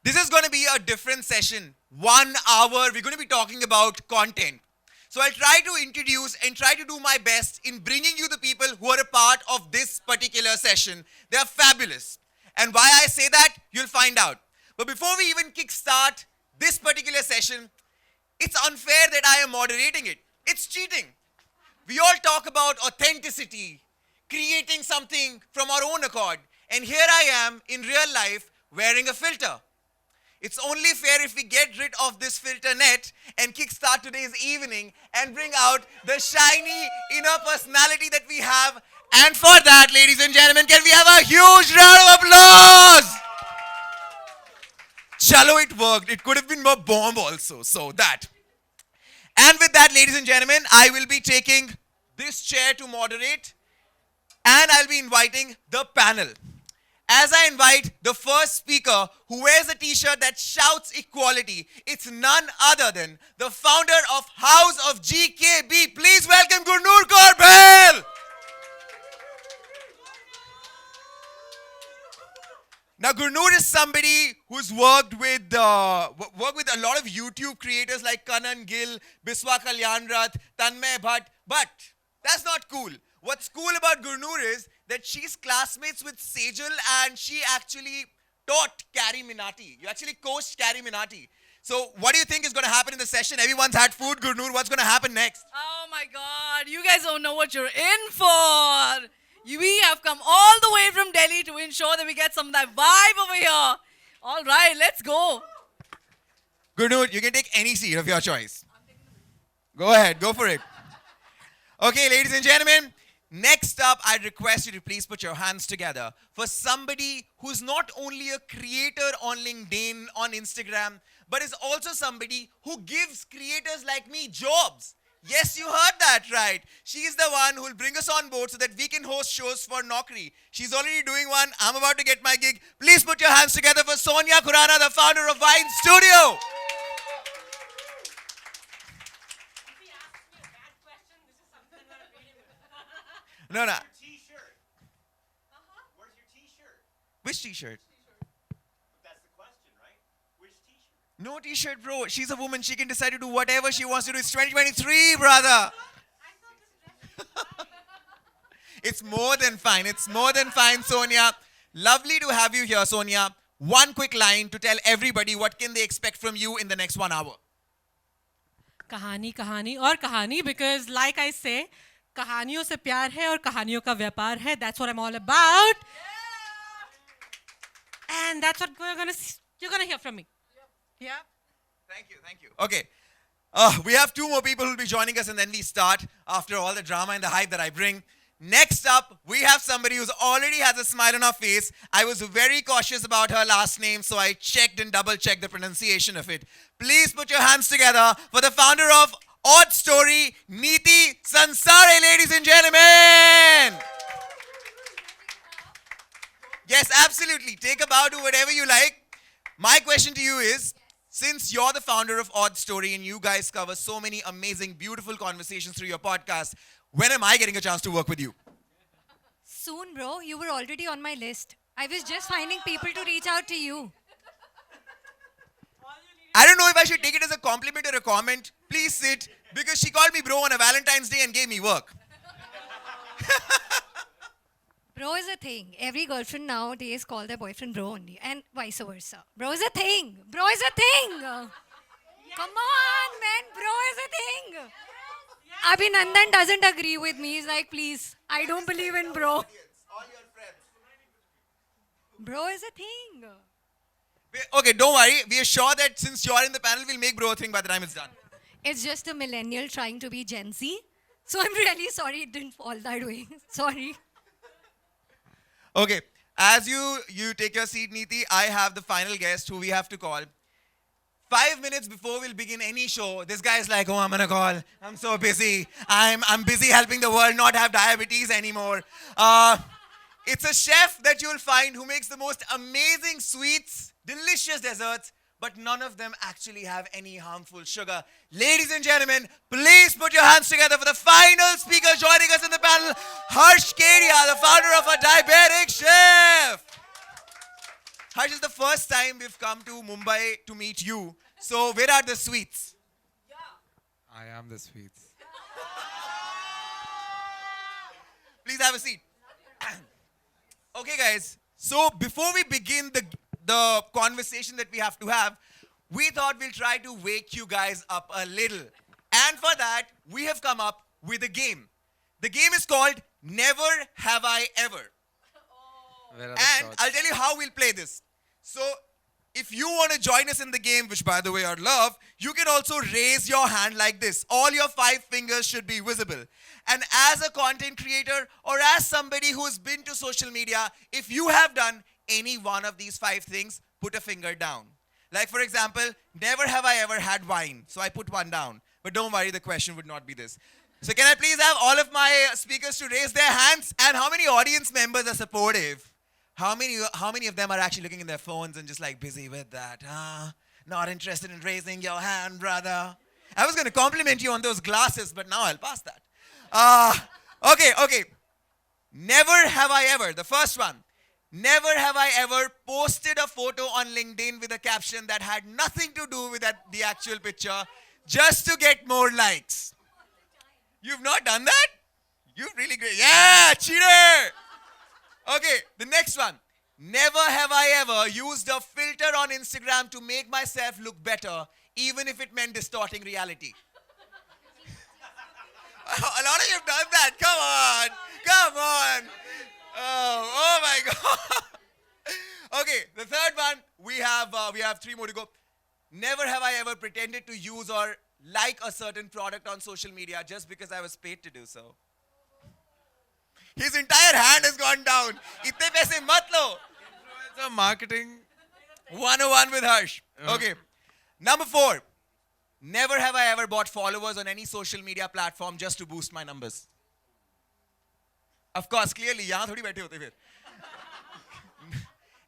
This is going to be a different session. 1 hour, we're going to be talking about content. So I'll try to introduce and try to do my best in bringing you the people who are a part of this particular session. They are fabulous. And why I say that, you'll find out. But before we even kickstart this particular session, it's unfair that I am moderating it. It's cheating. We all talk about authenticity, creating something from our own accord. And here I am in real life wearing a filter. It's only fair if we get rid of this filter net and kickstart today's evening and bring out the shiny inner personality that we have. And for that, ladies and gentlemen, can we have a huge round of applause? Chalo, it worked. It could have been more bomb also. So that. And with that, ladies and gentlemen, I will be taking this chair to moderate and I'll be inviting the panel. As I invite the first speaker who wears a t-shirt that shouts equality, it's none other than the founder of House of GKB. Please welcome Gurnoor Kaur Bahl. Now, Gurnoor is somebody who's worked with a lot of YouTube creators like Kanan Gill, Biswa Kalyanrath, Tanmay Bhatt. But that's not cool. What's cool about Gurnoor is that she's classmates with Sejal and she actually taught Carrie Minati. You actually coached Carrie Minati. So what do you think is going to happen in the session? Everyone's had food. Gurnoor, what's going to happen next? Oh my God, you guys don't know what you're in for. We have come all the way from Delhi to ensure that we get some of that vibe over here. All right, let's go. Gurnoor, you can take any seat of your choice. Go ahead, go for it. Okay, ladies and gentlemen, next up, I request you to please put your hands together for somebody who's not only a creator on LinkedIn, on Instagram, but is also somebody who gives creators like me jobs. Yes, you heard that right. She's the one who will bring us on board so that we can host shows for Naukri. She's already doing one. I'm about to get my gig. Please put your hands together for Sonia Khurana, the founder of Vine Studio. No. T-shirt. Where's your T-shirt? Which t-shirt? That's the question, right? Which T-shirt? No t-shirt, bro. She's a woman. She can decide to do whatever she wants to do. It's 2023, brother. It's more than fine. It's more than fine, Sonia. Lovely to have you here, Sonia. One quick line to tell everybody what can they expect from you in the next 1 hour. कहानी कहानी और कहानी because like I say कहानियों से प्यार है और कहानियों का व्यापार है. That's what I'm all about. And that's what you're gonna hear from me. Yeah. Thank you. Okay. We have two more people who will be joining us and then we start after all the drama and the hype that I bring. Next up, we have somebody who's already has a smile on her face. I was very cautious about her last name, so I checked and double-checked the pronunciation of it. Please put your hands together for the founder of Odd Story, Neeti Sansare, ladies and gentlemen. Yes, absolutely. Take a bow, do whatever you like. My question to you is, since you're the founder of Odd Story and you guys cover so many amazing, beautiful conversations through your podcast, when am I getting a chance to work with you? Soon, bro. You were already on my list. I was just finding people to reach out to you. I don't know if I should take it as a compliment or a comment. Please sit, because she called me bro on a Valentine's Day and gave me work. Bro is a thing. Every girlfriend nowadays call their boyfriend bro only, and vice versa. Bro is a thing. Bro is a thing. Come on, man. Bro is a thing. Abhinandan doesn't agree with me. He's like, please, I don't believe in bro. All your friends. Bro is a thing. Okay, don't worry. We are sure that since you're in the panel, we'll make bro a thing by the time it's done. It's just a millennial trying to be Gen Z. So I'm really sorry it didn't fall that way. Sorry. Okay, as you take your seat, Neeti, I have the final guest who we have to call. 5 minutes before we'll begin any show, this guy is like, oh, I'm gonna call. I'm so busy. I'm busy helping the world not have diabetes anymore. It's a chef that you'll find who makes the most amazing sweets, delicious desserts, but none of them actually have any harmful sugar. Ladies and gentlemen, please put your hands together for the final speaker joining us in the panel, Harsh Kedia, the founder of A Diabetic Chef. Harsh, it's the first time we've come to Mumbai to meet you. So where are the sweets? I am the sweets. Please have a seat. Okay, guys. So before we begin the conversation that we have to have, we thought we'll try to wake you guys up a little. And for that, we have come up with a game. The game is called Never Have I Ever. Where are the And shots? I'll tell you how we'll play this. So, if you want to join us in the game, which by the way I'd love, you can also raise your hand like this. All your 5 fingers should be visible. And as a content creator or as somebody who's been to social media, if you have done any one of these 5 things, put a finger down. Like for example, never have I ever had wine. So I put one down. But don't worry, the question would not be this. So can I please have all of my speakers to raise their hands? And how many audience members are supportive? How many of them are actually looking in their phones and just like busy with that? Not interested in raising your hand, brother. I was going to compliment you on those glasses, but now I'll pass that. Okay. Never have I ever, the first one. Never have I ever posted a photo on LinkedIn with a caption that had nothing to do with the actual picture just to get more likes. You've not done that? You're really great. Yeah, cheater! Okay, the next one. Never have I ever used a filter on Instagram to make myself look better, even if it meant distorting reality. A lot of you have done that. Come on. Oh my God. Okay, the third one. We have 3 more to go. Never have I ever pretended to use or like a certain product on social media just because I was paid to do so. His entire hand has gone down. Itne paise mat lo. Influencer marketing. 101 with Harsh. Okay. Number 4. Never have I ever bought followers on any social media platform just to boost my numbers. Of course, clearly, yahan thodi baithe hote phir.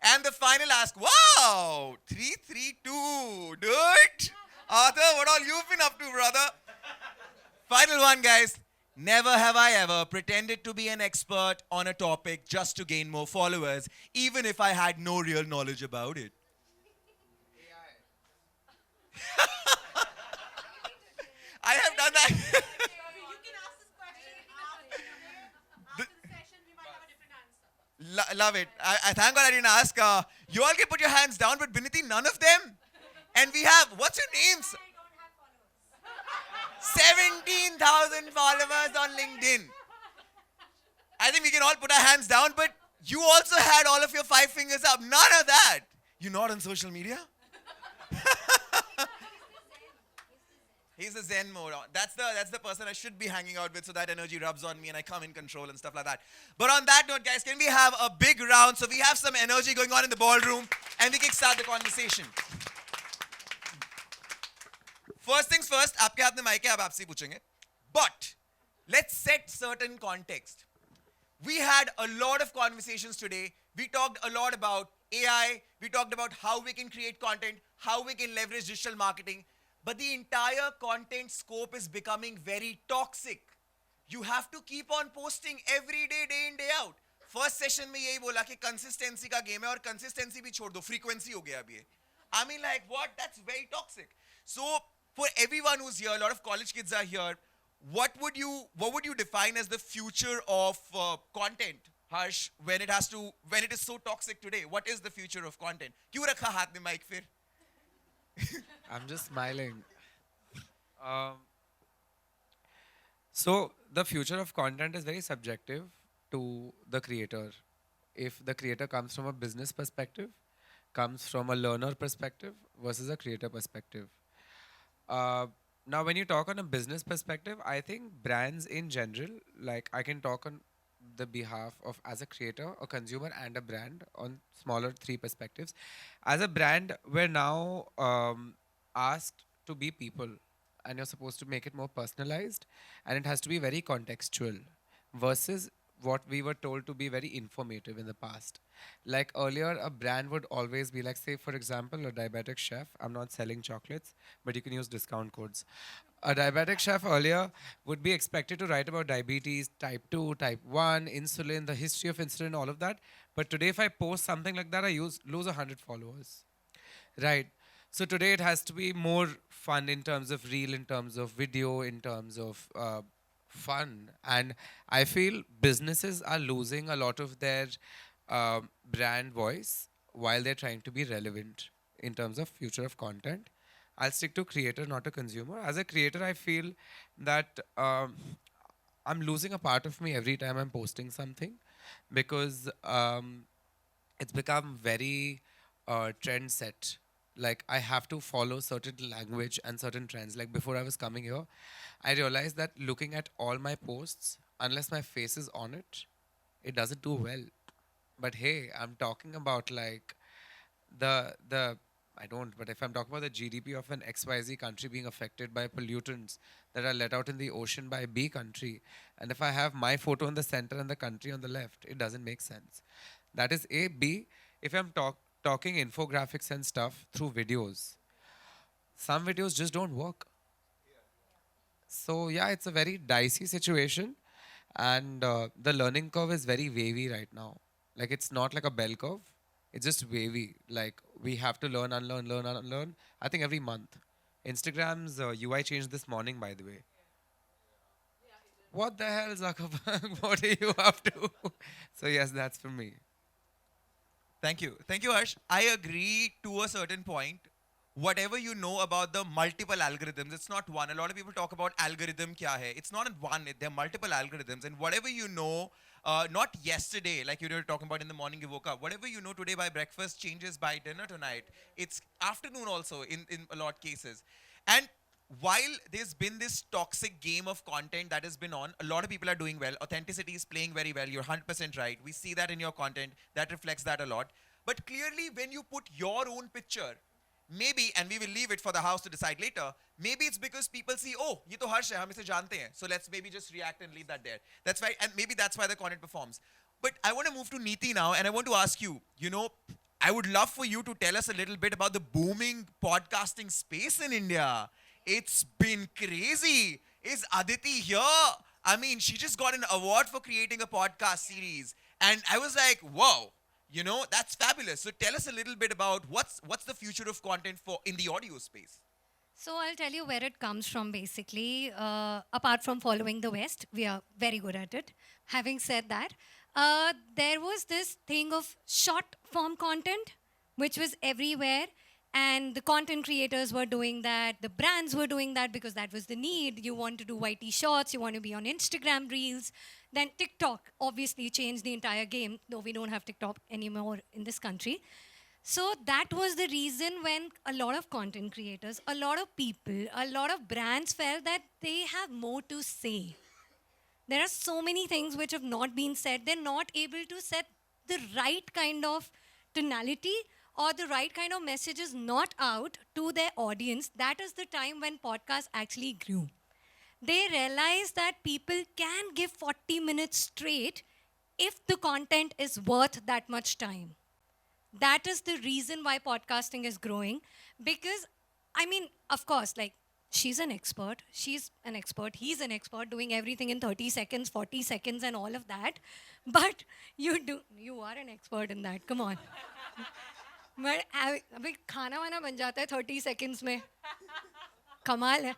And the final ask, wow, 332, dude. Arthur, what all you've been up to, brother? Final one, guys. Never have I ever pretended to be an expert on a topic just to gain more followers, even if I had no real knowledge about it. I have done that. Love it. I thank God I didn't ask. You all can put your hands down, but Binati, none of them. And we have, what's your names? 17,000 followers on LinkedIn. I think we can all put our hands down, but you also had all of your 5 fingers up. None of that. You're not on social media? He's the Zen mode. That's the person I should be hanging out with so that energy rubs on me and I come in control and stuff like that. But on that note, guys, can we have a big round so we have some energy going on in the ballroom and we can start the conversation. First things first, आपके हाथ में mic है, अब आपसे पूछेंगे. But let's set certain context. We had a lot of conversations today. We talked a lot about AI. We talked about how we can create content, how we can leverage digital marketing. But the entire content scope is becoming very toxic. You have to keep on posting every day, day in, day out. First session में यही बोला कि consistency का game है और consistency भी छोड़ दो, frequency हो गया अभी ये. I mean like what? That's very toxic. So for everyone who's here, a lot of college kids are here. What would you define as the future of content, Harsh, when it is so toxic today? What is the future of content? क्यों रखा हाथ में mic फिर? I'm just smiling. So the future of content is very subjective to the creator. If the creator comes from a business perspective, comes from a learner perspective versus a creator perspective. Now, when you talk on a business perspective, I think brands in general, like I can talk on the behalf of as a creator, a consumer, and a brand on smaller 3 perspectives. As a brand, we're now asked to be people, and you're supposed to make it more personalized, and it has to be very contextual. Versus what we were told to be very informative in the past. Like earlier, a brand would always be like, say, for example, a diabetic chef. I'm not selling chocolates, but you can use discount codes. A diabetic chef earlier would be expected to write about diabetes, type 2, type 1, insulin, the history of insulin, all of that. But today, if I post something like that, lose 100 followers. Right. So today it has to be more fun in terms of reel, in terms of video, in terms of fun. And I feel businesses are losing a lot of their brand voice while they're trying to be relevant in terms of future of content. I'll stick to creator, not a consumer. As a creator, I feel that I'm losing a part of me every time I'm posting something because it's become very trend set. Like I have to follow certain language and certain trends. Like before I was coming here, I realized that looking at all my posts, unless my face is on it, it doesn't do well. But hey, I'm talking about like the I don't, but if I'm talking about the GDP of an XYZ country being affected by pollutants that are let out in the ocean by B country, and if I have my photo in the center and the country on the left, it doesn't make sense. That is A. B. If I'm talking infographics and stuff through videos, some videos just don't work. So yeah, it's a very dicey situation, and the learning curve is very wavy right now. Like it's not like a bell curve; it's just wavy. Like we have to learn, unlearn, learn, unlearn. I think every month. Instagram's UI changed this morning, by the way. What the hell, Zuckerberg? What are you up to? So yes, that's for me. Thank you. Thank you, Harsh. I agree to a certain point. Whatever you know about the multiple algorithms, it's not one. A lot of people talk about algorithm kya hai. It's not one. There are multiple algorithms. And whatever you know, not yesterday, like you were talking about in the morning you woke up, whatever you know today by breakfast changes by dinner tonight. It's afternoon also in a lot of cases. And while there's been this toxic game of content that has been on, a lot of people are doing well. Authenticity is playing very well. You're 100% right. We see that in your content. That reflects that a lot. But clearly, when you put your own picture, maybe, and we will leave it for the house to decide later, maybe it's because people see, oh, ye to Harsh hai, hum ise jante hain. So let's maybe just react and leave that there. That's why, and maybe that's why the content performs. But I want to move to Neeti now, and I want to ask you, I would love for you to tell us a little bit about the booming podcasting space in India. It's been crazy. Is Aditi here? I mean, she just got an award for creating a podcast series. And I was like, whoa, that's fabulous. So tell us a little bit about what's the future of content for in the audio space. So I'll tell you where it comes from basically. Apart from following the West, we are very good at it. Having said that, there was this thing of short form content, which was everywhere. And the content creators were doing that. The brands were doing that because that was the need. You want to do YT shots. You want to be on Instagram reels. Then TikTok obviously changed the entire game, though we don't have TikTok anymore in this country. So that was the reason when a lot of content creators, a lot of people, a lot of brands felt that they have more to say. There are so many things which have not been said. They're not able to set the right kind of tonality or the right kind of messages not out to their audience. That is the time when podcasts actually grew. They realized that people can give 40 minutes straight if the content is worth that much time. That is the reason why podcasting is growing. Because, I mean, of course, like, she's an expert, he's an expert doing everything in 30 seconds, 40 seconds and all of that. But you are an expert in that, come on. But अभी खाना वाना बन जाता है 30 seconds में कमाल है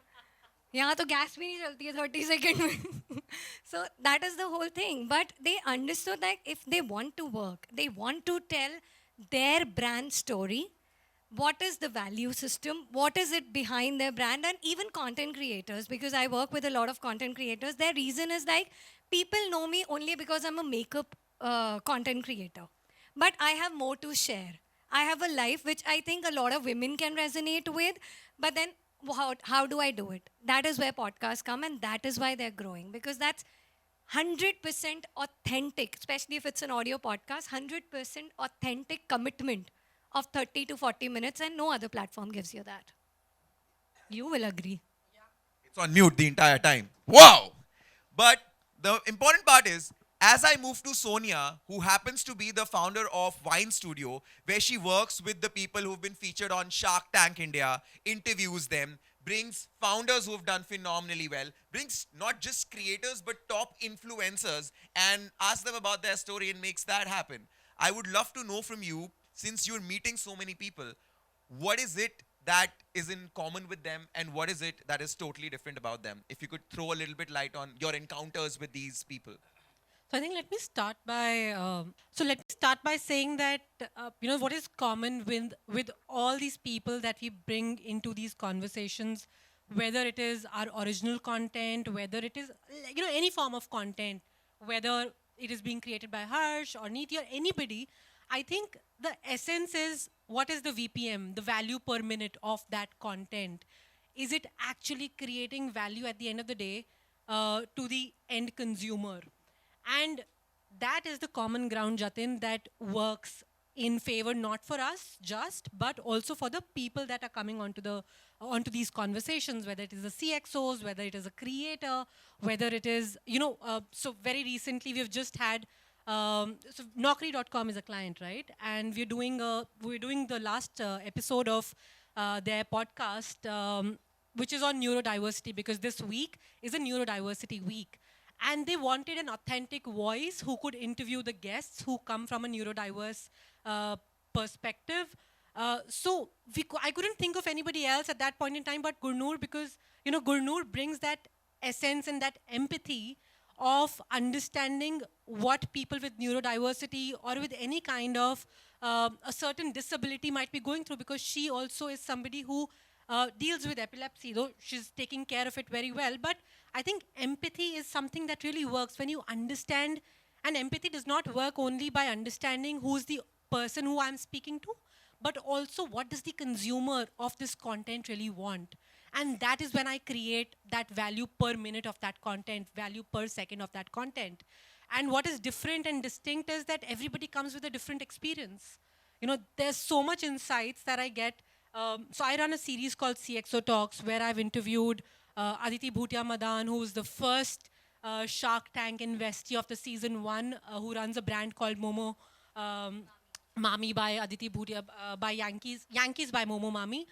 यहाँ तो गैस भी नहीं चलती है 30 seconds में So that is the whole thing. But they understood that if they want to work, they want to tell their brand story, what is the value system, what is it behind their brand, and even content creators, because I work with a lot of content creators, their reason is like, people know me only because I'm a makeup content creator. But I have more to share. I have a life which I think a lot of women can resonate with, but then how do I do it? That is where podcasts come, and that is why they're growing, because that's 100% authentic, especially if it's an audio podcast, 100% authentic commitment of 30 to 40 minutes, and no other platform gives you that. You will agree. It's on mute the entire time. Wow! But the important part is, as I move to Sonia, who happens to be the founder of Wine Studio, where she works with the people who've been featured on Shark Tank India, interviews them, brings founders who have done phenomenally well, brings not just creators but top influencers and asks them about their story and makes that happen. I would love to know from you, since you're meeting so many people, what is it that is in common with them and what is it that is totally different about them? If you could throw a little bit light on your encounters with these people. So I think let me start by saying that what is common with all these people that we bring into these conversations, whether it is our original content, whether it is any form of content, whether it is being created by Harsh or Neeti or anybody. I think the essence is, what is the VPM, the value per minute of that content? Is it actually creating value at the end of the day to the end consumer? And that is the common ground, Jatin, that works in favor not for us just, but also for the people that are coming onto these conversations, whether it is the CXOs, whether it is a creator, whether it is, so very recently we've just had, so Naukri.com is a client, right? And we're doing the last episode of their podcast, which is on neurodiversity, because this week is a neurodiversity week. And they wanted an authentic voice who could interview the guests who come from a neurodiverse perspective. So I couldn't think of anybody else at that point in time but Gurnur, because Gurnur brings that essence and that empathy of understanding what people with neurodiversity or with any kind of a certain disability might be going through, because she also is somebody who deals with epilepsy, though she's taking care of it very well. But I think empathy is something that really works when you understand, and empathy does not work only by understanding who's the person who I'm speaking to, but also what does the consumer of this content really want. And that is when I create that value per minute of that content, value per second of that content. And what is different and distinct is that everybody comes with a different experience. There's so much insights that I get. So I run a series called CXO Talks, where I've interviewed Aditi Bhutia Madan, who is the first Shark Tank investee of the season 1, who runs a brand called Momo Mami by Aditi Bhutia, by Yankees by Momo Mami.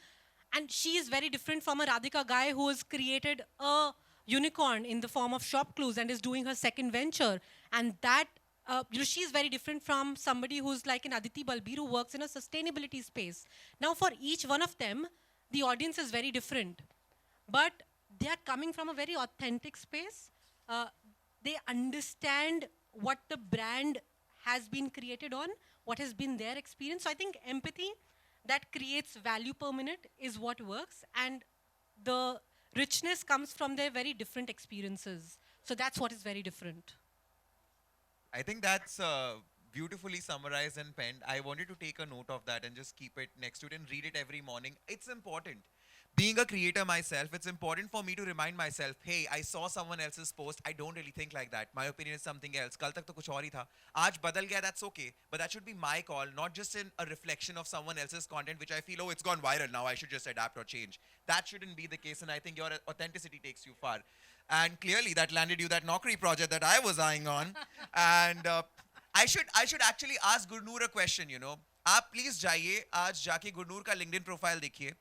And she is very different from a Radhika guy who has created a unicorn in the form of Shop Clues and is doing her second venture. And that, she is very different from somebody who's like an Aditi Balbir who works in a sustainability space. Now, for each one of them, the audience is very different. But they are coming from a very authentic space. They understand what the brand has been created on, what has been their experience. So I think empathy that creates value per minute is what works, and the richness comes from their very different experiences. So that's what is very different. I think that's beautifully summarized and penned. I wanted to take a note of that and just keep it next to it and read it every morning. It's important. Being a creator myself, it's important for me to remind myself, hey, I saw someone else's post. I don't really think like that. My opinion is something else. Kal tak to kuch aur hi tha. Aaj badal gaya, that's okay. But that should be my call, not just in a reflection of someone else's content, which I feel, oh, it's gone viral now, I should just adapt or change. That shouldn't be the case, and I think your authenticity takes you far. And clearly that landed you that Naukri project that I was eyeing on. And I should actually ask Gurnur a question, आप please जाइए आज जाके गुरनूर का LinkedIn profile देखिए.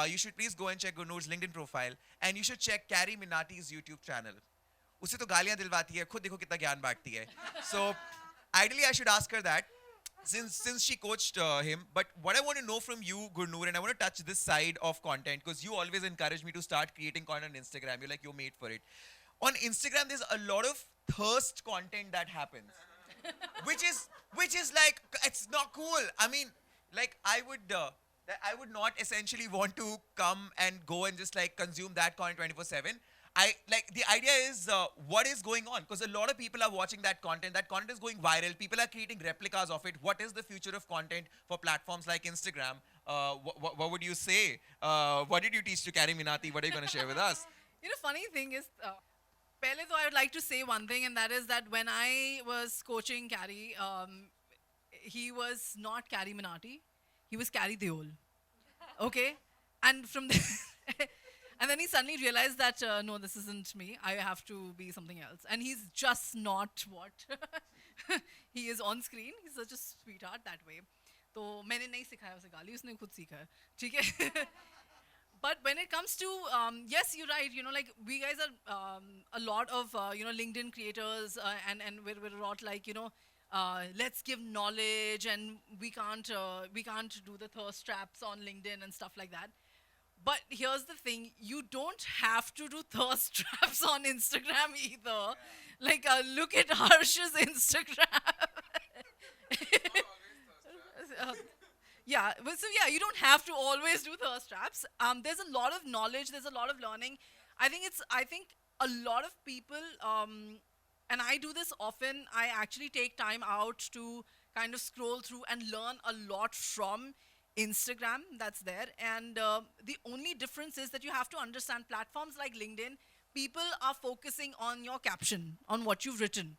You should please go and check Gurnur's LinkedIn profile, and you should check Carrie Minati's YouTube channel. उसे तो गालियां दिलवाती है, खुद देखो कितना ज्ञान बांटती है. So ideally I should ask her that, since she coached him. But what I want to know from you, Gurnur, and I want to touch this side of content, because you always encourage me to start creating content on Instagram. You're like, you're made for it. On Instagram, there's a lot of thirst content that happens, which is like, it's not cool. I mean, like I would not essentially want to come and go and just like consume that content 24/7. The idea is what is going on, because a lot of people are watching that content. That content is going viral. People are creating replicas of it. What is the future of content for platforms like Instagram? What would you say? What did you teach to Carrie Minati? What are you going to share with us? Funny thing is, pehle to I would like to say one thing, and that is that when I was coaching Carrie, he was not Carrie Minati. He was Carrie Deol. Okay? And from there, And then he suddenly realized that, no, this isn't me. I have to be something else. And he's just not what he is on screen. He's such a sweetheart that way. तो मैंने नहीं सिखाया उसे गाली, उसने खुद सीखा है, ठीक है? But when it comes to, yes, you're right, like we guys are a lot of, LinkedIn creators and we're a lot like, let's give knowledge and we can't do the thirst traps on LinkedIn and stuff like that. But here's the thing, you don't have to do thirst traps on Instagram either. Like, look at Harsh's Instagram. You don't have to always do thirst traps. There's a lot of knowledge, there's a lot of learning. I think a lot of people, and I do this often, I actually take time out to kind of scroll through and learn a lot from Instagram that's there. And the only difference is that you have to understand platforms like LinkedIn, people are focusing on your caption, on what you've written.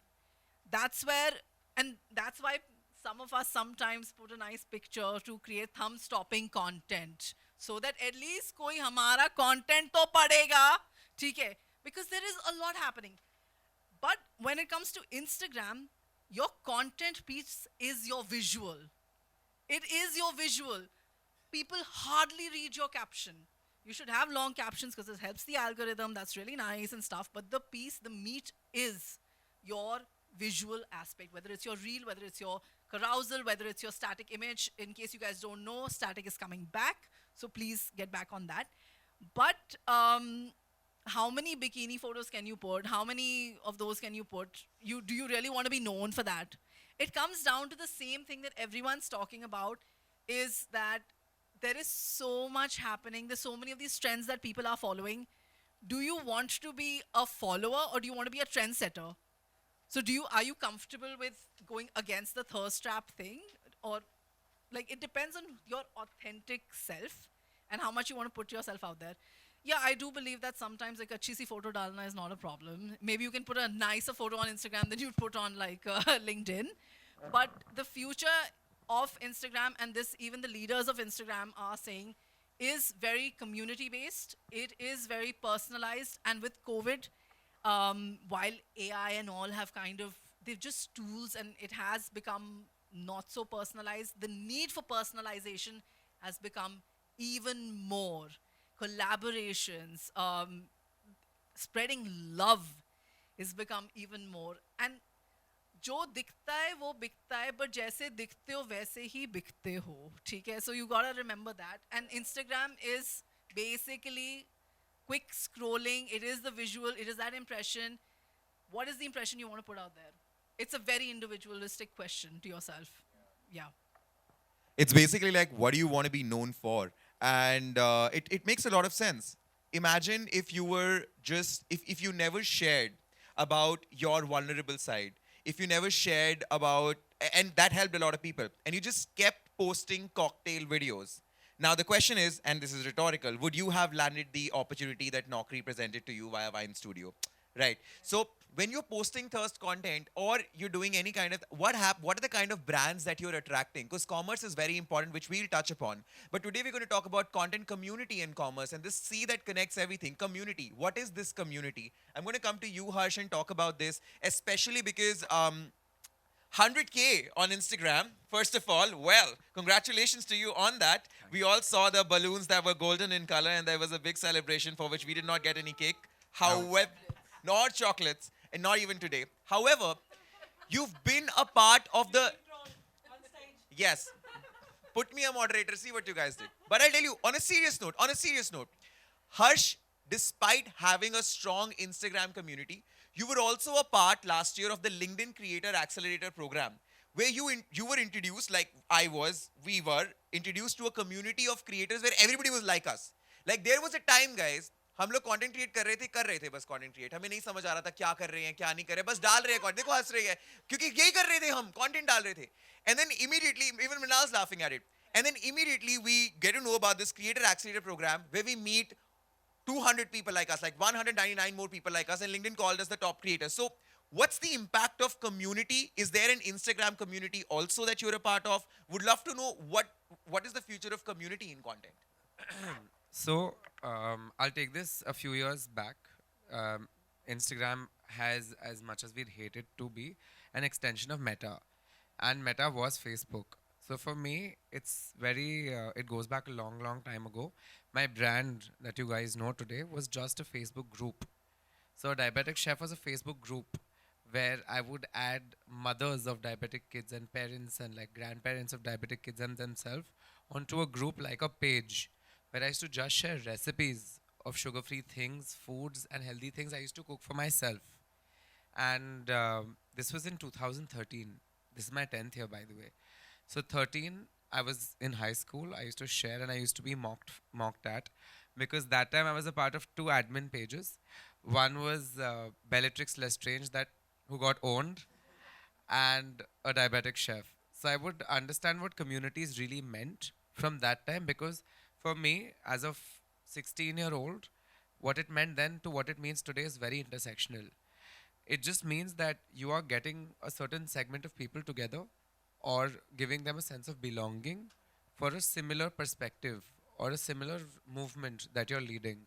That's where, and that's why some of us sometimes put a nice picture to create thumb-stopping content, so that at least koi hamara content to padega, theek hai? Because there is a lot happening. But when it comes to Instagram, your content piece is your visual. It is your visual. People hardly read your caption. You should have long captions because it helps the algorithm. That's really nice and stuff. But the piece, the meat is your visual aspect, whether it's your reel, whether it's your carousal, whether it's your static image. In case you guys don't know, static is coming back. So please get back on that. But how many bikini photos can you put? How many of those can you put? Do you really want to be known for that? It comes down to the same thing that everyone's talking about, is that there is so much happening. There's so many of these trends that people are following. Do you want to be a follower or do you want to be a trendsetter? So are you comfortable with going against the thirst trap thing? Or like, it depends on your authentic self and how much you want to put yourself out there. Yeah, I do believe that sometimes like achhi si photo dalna is not a problem. Maybe you can put a nicer photo on Instagram than you'd put on like LinkedIn. But the future of Instagram, and this even the leaders of Instagram are saying, is very community based. It is very personalized. And with COVID, while AI and all have they've just tools and it has become not so personalized, the need for personalization has become even more. Collaborations, spreading love has become even more. And जो दिखता है वो बिकता है, but जैसे दिखते हो वैसे ही बिकते हो, ठीक है? So you gotta remember that. And Instagram is basically quick scrolling. It is the visual. It is that impression. What is the impression you want to put out there? It's a very individualistic question to yourself. Yeah. It's basically like, what do you want to be known for? And it makes a lot of sense. Imagine if you were if you never shared about your vulnerable side, if you never shared about, and that helped a lot of people, and you just kept posting cocktail videos. Now the question is, and this is rhetorical, would you have landed the opportunity that Naukri presented to you via Vine Studio? Right. So when you're posting thirst content or you're doing any kind of, what are the kind of brands that you're attracting? Because commerce is very important, which we'll touch upon. But today we're going to talk about content community in commerce and this C that connects everything. Community. What is this community? I'm going to come to you, Harsh, and talk about this, especially because 100K on Instagram, first of all, well, congratulations to you on that. We all saw the balloons that were golden in color and there was a big celebration for which we did not get any cake. However, not chocolates, and not even today. However, you've been a part of the... Yes. Put me a moderator, see what you guys did. But I'll tell you, on a serious note, Harsh, despite having a strong Instagram community, you were also a part last year of the LinkedIn Creator Accelerator program, where you were introduced, like we were introduced to a community of creators where everybody was like us. Like there was a time, guys, हम लोग content create कर रहे थे बस content create, हमें नहीं समझ आ रहा था क्या कर रहे हैं क्या नहीं कर रहे, बस डाल रहे हैं कंटेंट, देखो हंस रहे हैं क्योंकि यही कर रहे थे हम, कंटेंट डाल रहे थे. And then immediately, even Mrinal's laughing at it, and then immediately we get to know about this Creator Accelerator program where we meet 200 people like us, like 199 more people like us, and LinkedIn called us the top creators. So what's the impact of community? Is there an Instagram community also that you're a part of? Would love to know what is the future of community in content. So I'll take this a few years back. Instagram has, as much as we'd hate it to be, an extension of Meta, and Meta was Facebook. So for me, it's very. It goes back a long, long time ago. My brand that you guys know today was just a Facebook group. So Diabetic Chef was a Facebook group where I would add mothers of diabetic kids and parents and like grandparents of diabetic kids and themselves onto a group like a page where I used to just share recipes of sugar-free things, foods, and healthy things I used to cook for myself. And this was in 2013. This is my 10th year, by the way. So 13, I was in high school. I used to share and I used to be mocked at because that time I was a part of two admin pages. One was Bellatrix Lestrange that who got owned, and a diabetic chef. So I would understand what communities really meant from that time because for me, as a 16-year-old, what it meant then to what it means today is very intersectional. It just means that you are getting a certain segment of people together or giving them a sense of belonging for a similar perspective or a similar movement that you're leading.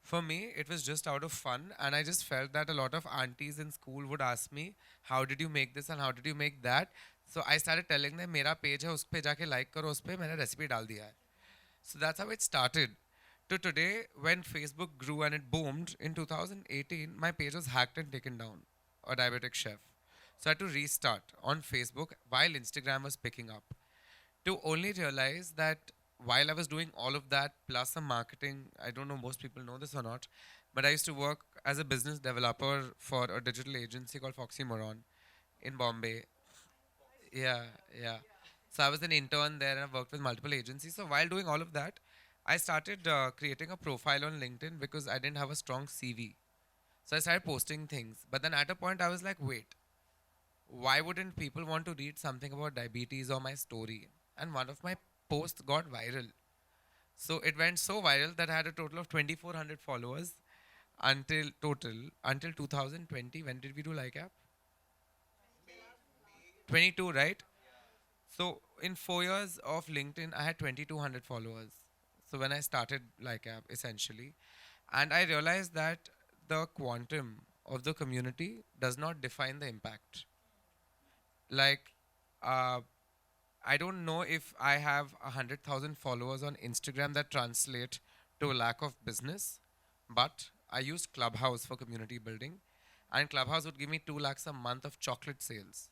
For me, it was just out of fun, and I just felt that a lot of aunties in school would ask me, "How did you make this and how did you make that?" So I started telling them, "मेरा page है, उस पे जाके like करो, उस पे मैंने recipe डाल दिया है." So that's how it started. To today, when Facebook grew and it boomed in 2018, my page was hacked and taken down. A diabetic chef. So I had to restart on Facebook while Instagram was picking up. To only realize that while I was doing all of that plus some marketing, I don't know most people know this or not, but I used to work as a business developer for a digital agency called Foxy Moron in Bombay. Yeah, yeah. So I was an intern there and I worked with multiple agencies. So while doing all of that, I started creating a profile on LinkedIn because I didn't have a strong CV. So I started posting things. But then at a point I was like, wait, why wouldn't people want to read something about diabetes or my story? And one of my posts got viral. So it went so viral that I had a total of 2,400 followers until 2020. When did we do Like App? 22, right? So in 4 years of LinkedIn, I had 2,200 followers. So when I started Like App, essentially, and I realized that the quantum of the community does not define the impact. Like, I don't know if I have 100,000 followers on Instagram that translate to a lack of business, but I used Clubhouse for community building, and Clubhouse would give me 2 lakhs a month of chocolate sales,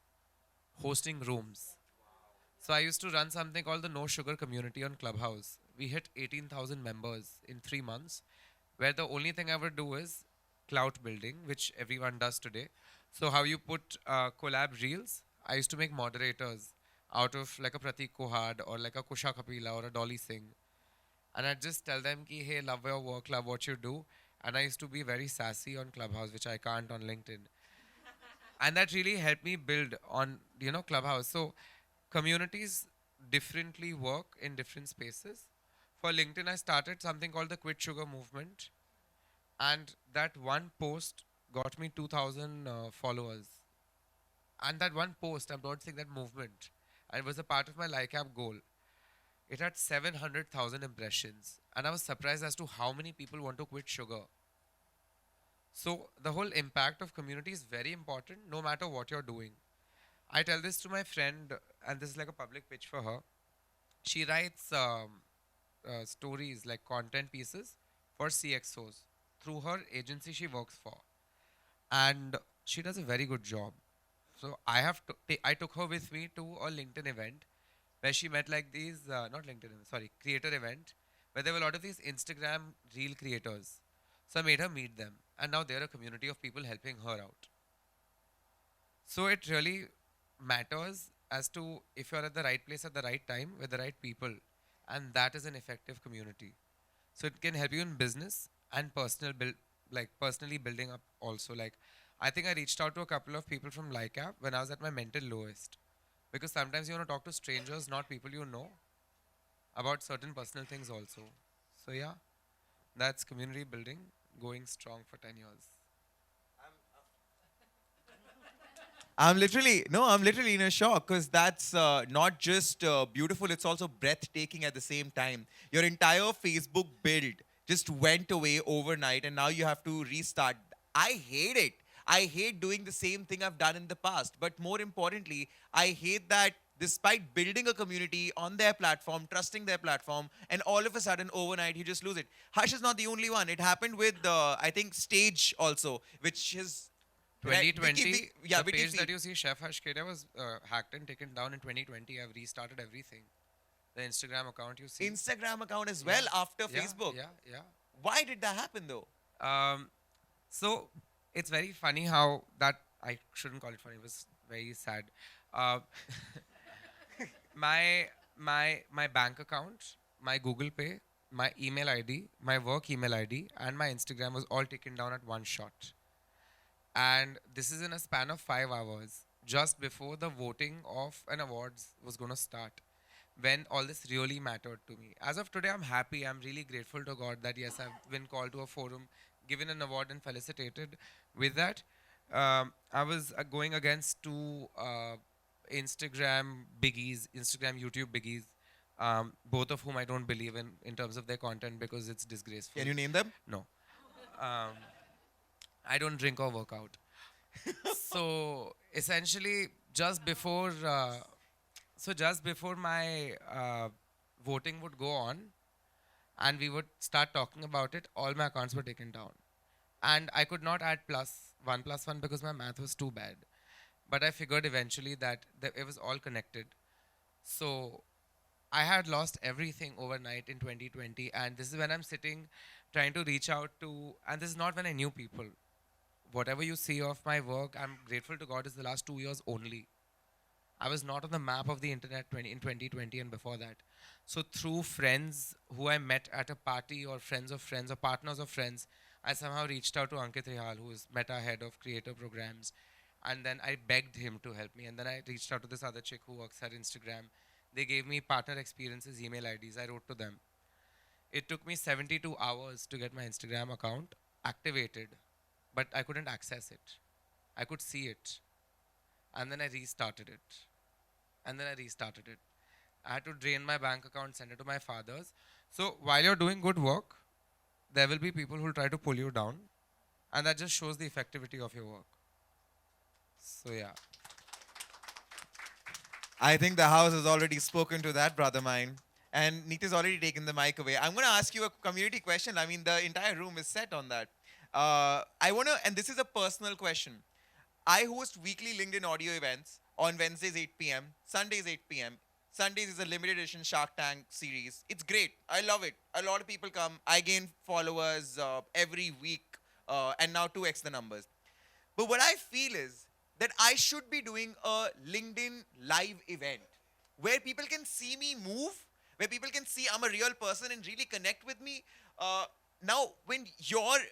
hosting rooms. So I used to run something called the No Sugar Community on Clubhouse. We hit 18,000 members in 3 months, where the only thing I would do is clout building, which everyone does today. So how you put collab reels, I used to make moderators out of like a Pratik Kohad or like a Kusha Kapila or a Dolly Singh. And I'd just tell them, ki, hey, love your work, love what you do. And I used to be very sassy on Clubhouse, which I can't on LinkedIn. And that really helped me build on, Clubhouse. So communities differently work in different spaces. For LinkedIn, I started something called the Quit Sugar Movement. And that one post got me 2,000 followers. And that one post, I'm not saying that movement, and it was a part of my Like App goal. It had 700,000 impressions. And I was surprised as to how many people want to quit sugar. So the whole impact of community is very important no matter what you're doing. I tell this to my friend, and this is like a public pitch for her. She writes stories like content pieces for CXOs through her agency she works for. And she does a very good job. So I took her with me to a LinkedIn event where she met like these, not LinkedIn, sorry, creator event, where there were a lot of these Instagram reel creators. So I made her meet them. And now they're a community of people helping her out. So it really matters as to if you're at the right place at the right time with the right people. And that is an effective community. So it can help you in business and personally building up also. Like, I think I reached out to a couple of people from Like App when I was at my mental lowest. Because sometimes you want to talk to strangers, not people you know, about certain personal things also. So yeah, that's community building going strong for 10 years. I'm literally in a shock because that's not just beautiful, it's also breathtaking at the same time. Your entire Facebook build just went away overnight and now you have to restart. I hate it. I hate doing the same thing I've done in the past. But more importantly, I hate that despite building a community on their platform, trusting their platform, and all of a sudden overnight you just lose it. Hush is not the only one. It happened with, I think, Stage also, which is 2020, yeah, the Witty page that Feet. you see, Chef Harsh Kedia, was hacked and taken down in 2020. I've restarted everything. The Instagram account you see. Instagram account as well after Yeah, Facebook. Yeah, Why did that happen though? yeah. So it's very funny how that, I shouldn't call it funny. It was very sad. Uh, my bank account, my Google Pay, my email ID, my work email ID, and my Instagram was all taken down at one shot. And this is in a span of 5 hours, just before the voting of an awards was going to start, when all this really mattered to me. As of today, I'm happy. I'm really grateful to God that yes, I've been called to a forum, given an award, and felicitated with that. I was going against two Instagram biggies, Instagram YouTube biggies, both of whom I don't believe in terms of their content because it's disgraceful. Can you name them? No. Um, I don't drink or work out. So essentially, just before, just before my voting would go on, and we would start talking about it, all my accounts were taken down, and I could not add plus one because my math was too bad. But I figured eventually that it was all connected. So I had lost everything overnight in 2020, and this is when I'm sitting trying to reach out to, and this is not when I knew people. Whatever you see of my work, I'm grateful to God, is the last 2 years only. I was not on the map of the internet in 2020 and before that. So through friends who I met at a party, or friends of friends, or partners of friends, I somehow reached out to Ankit Rihal, who is Meta head of creator programs. And then I begged him to help me. And then I reached out to this other chick who works at Instagram. They gave me partner experiences, email IDs. I wrote to them. It took me 72 hours to get my Instagram account activated, but I couldn't access it. I could see it. And then I restarted it. And then I restarted it. I had to drain my bank account, send it to my father's. So while you're doing good work, there will be people who will try to pull you down. And that just shows the effectivity of your work. So yeah. I think the house has already spoken to that, brother mine. And Neeta's already taken the mic away. I'm going to ask you a community question. I mean, the entire room is set on that. I want to, and this is a personal question. I host weekly LinkedIn audio events on Wednesdays 8 p.m., Sundays 8 p.m. Sundays is a limited edition Shark Tank series. It's great. I love it. A lot of people come. I gain followers every week, and now 2x the numbers. But what I feel is that I should be doing a LinkedIn live event where people can see me move, where people can see I'm a real person and really connect with me. Now, when you're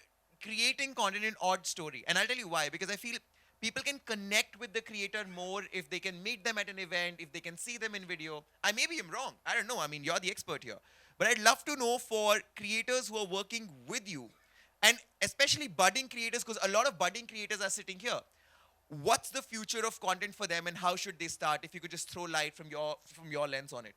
creating content in Odd Story, and I'll tell you why, because I feel people can connect with the creator more if they can meet them at an event, if they can see them in video. I maybe am wrong. I don't know. I mean, you're the expert here. But I'd love to know for creators who are working with you, and especially budding creators, because a lot of budding creators are sitting here. What's the future of content for them, and how should they start? If you could just throw light from your lens on it.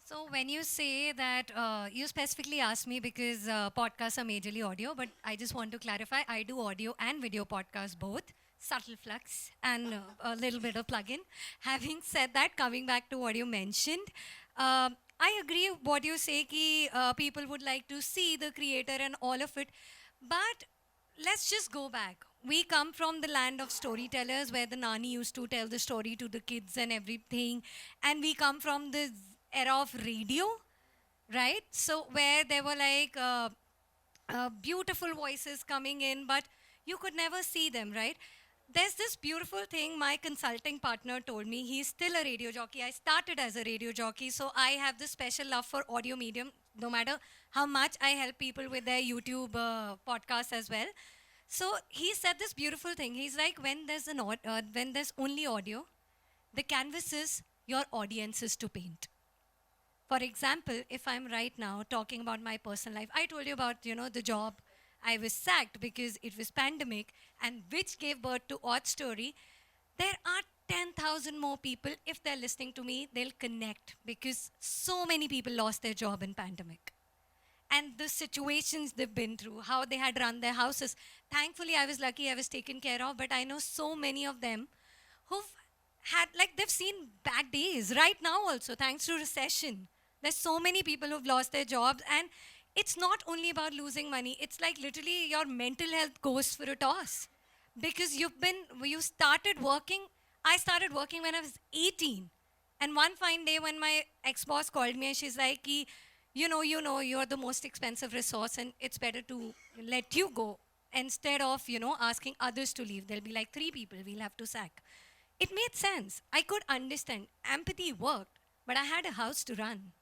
So when you say that, you specifically asked me because podcasts are majorly audio, but I just want to clarify, I do audio and video podcasts both. Subtle flux and a little bit of plug-in. Having said that, coming back to what you mentioned, I agree what you say ki people would like to see the creator and all of it, but let's just go back. We come from the land of storytellers where the Nani used to tell the story to the kids and everything, and we come from the era of radio, right? So where there were like beautiful voices coming in, but you could never see them, right? There's this beautiful thing my consulting partner told me. He's still a radio jockey. I started as a radio jockey, so I have this special love for audio medium, no matter how much I help people with their YouTube podcasts as well. So he said this beautiful thing. He's like, when there's only audio, the canvas is your audiences to paint. For example, if I'm right now talking about my personal life, I told you about, the job. I was sacked because it was pandemic, and which gave birth to Odd Story. There are 10,000 more people. If they're listening to me, they'll connect because so many people lost their job in pandemic. and the situations they've been through, how they had run their houses. Thankfully, I was lucky, I was taken care of, but I know so many of them who've had, like, they've seen bad days right now also, thanks to recession. There's so many people who've lost their jobs, and it's not only about losing money, it's like literally your mental health goes for a toss. Because you started working, I started working when I was 18. And one fine day when my ex-boss called me and she's like, "Ki, you're the most expensive resource and it's better to let you go instead of, asking others to leave. There'll be like 3 people we'll have to sack." It made sense. I could understand. Empathy worked, but I had a house to run.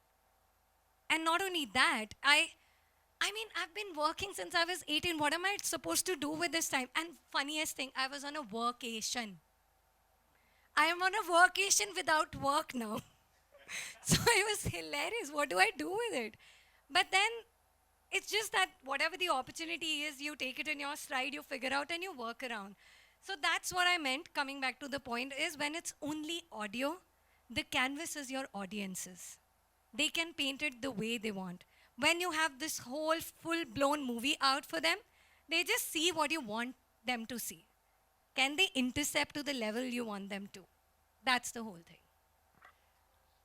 And not only that, I've been working since I was 18. What am I supposed to do with this time? And funniest thing, I was on a workation. I am on a workation without work now. So it was hilarious. What do I do with it? But then it's just that whatever the opportunity is, you take it in your stride, you figure out, and you work around. So that's what I meant, coming back to the point, is when it's only audio, the canvas is your audiences. They can paint it the way they want. When you have this whole full-blown movie out for them, they just see what you want them to see. Can they intercept to the level you want them to? That's the whole thing.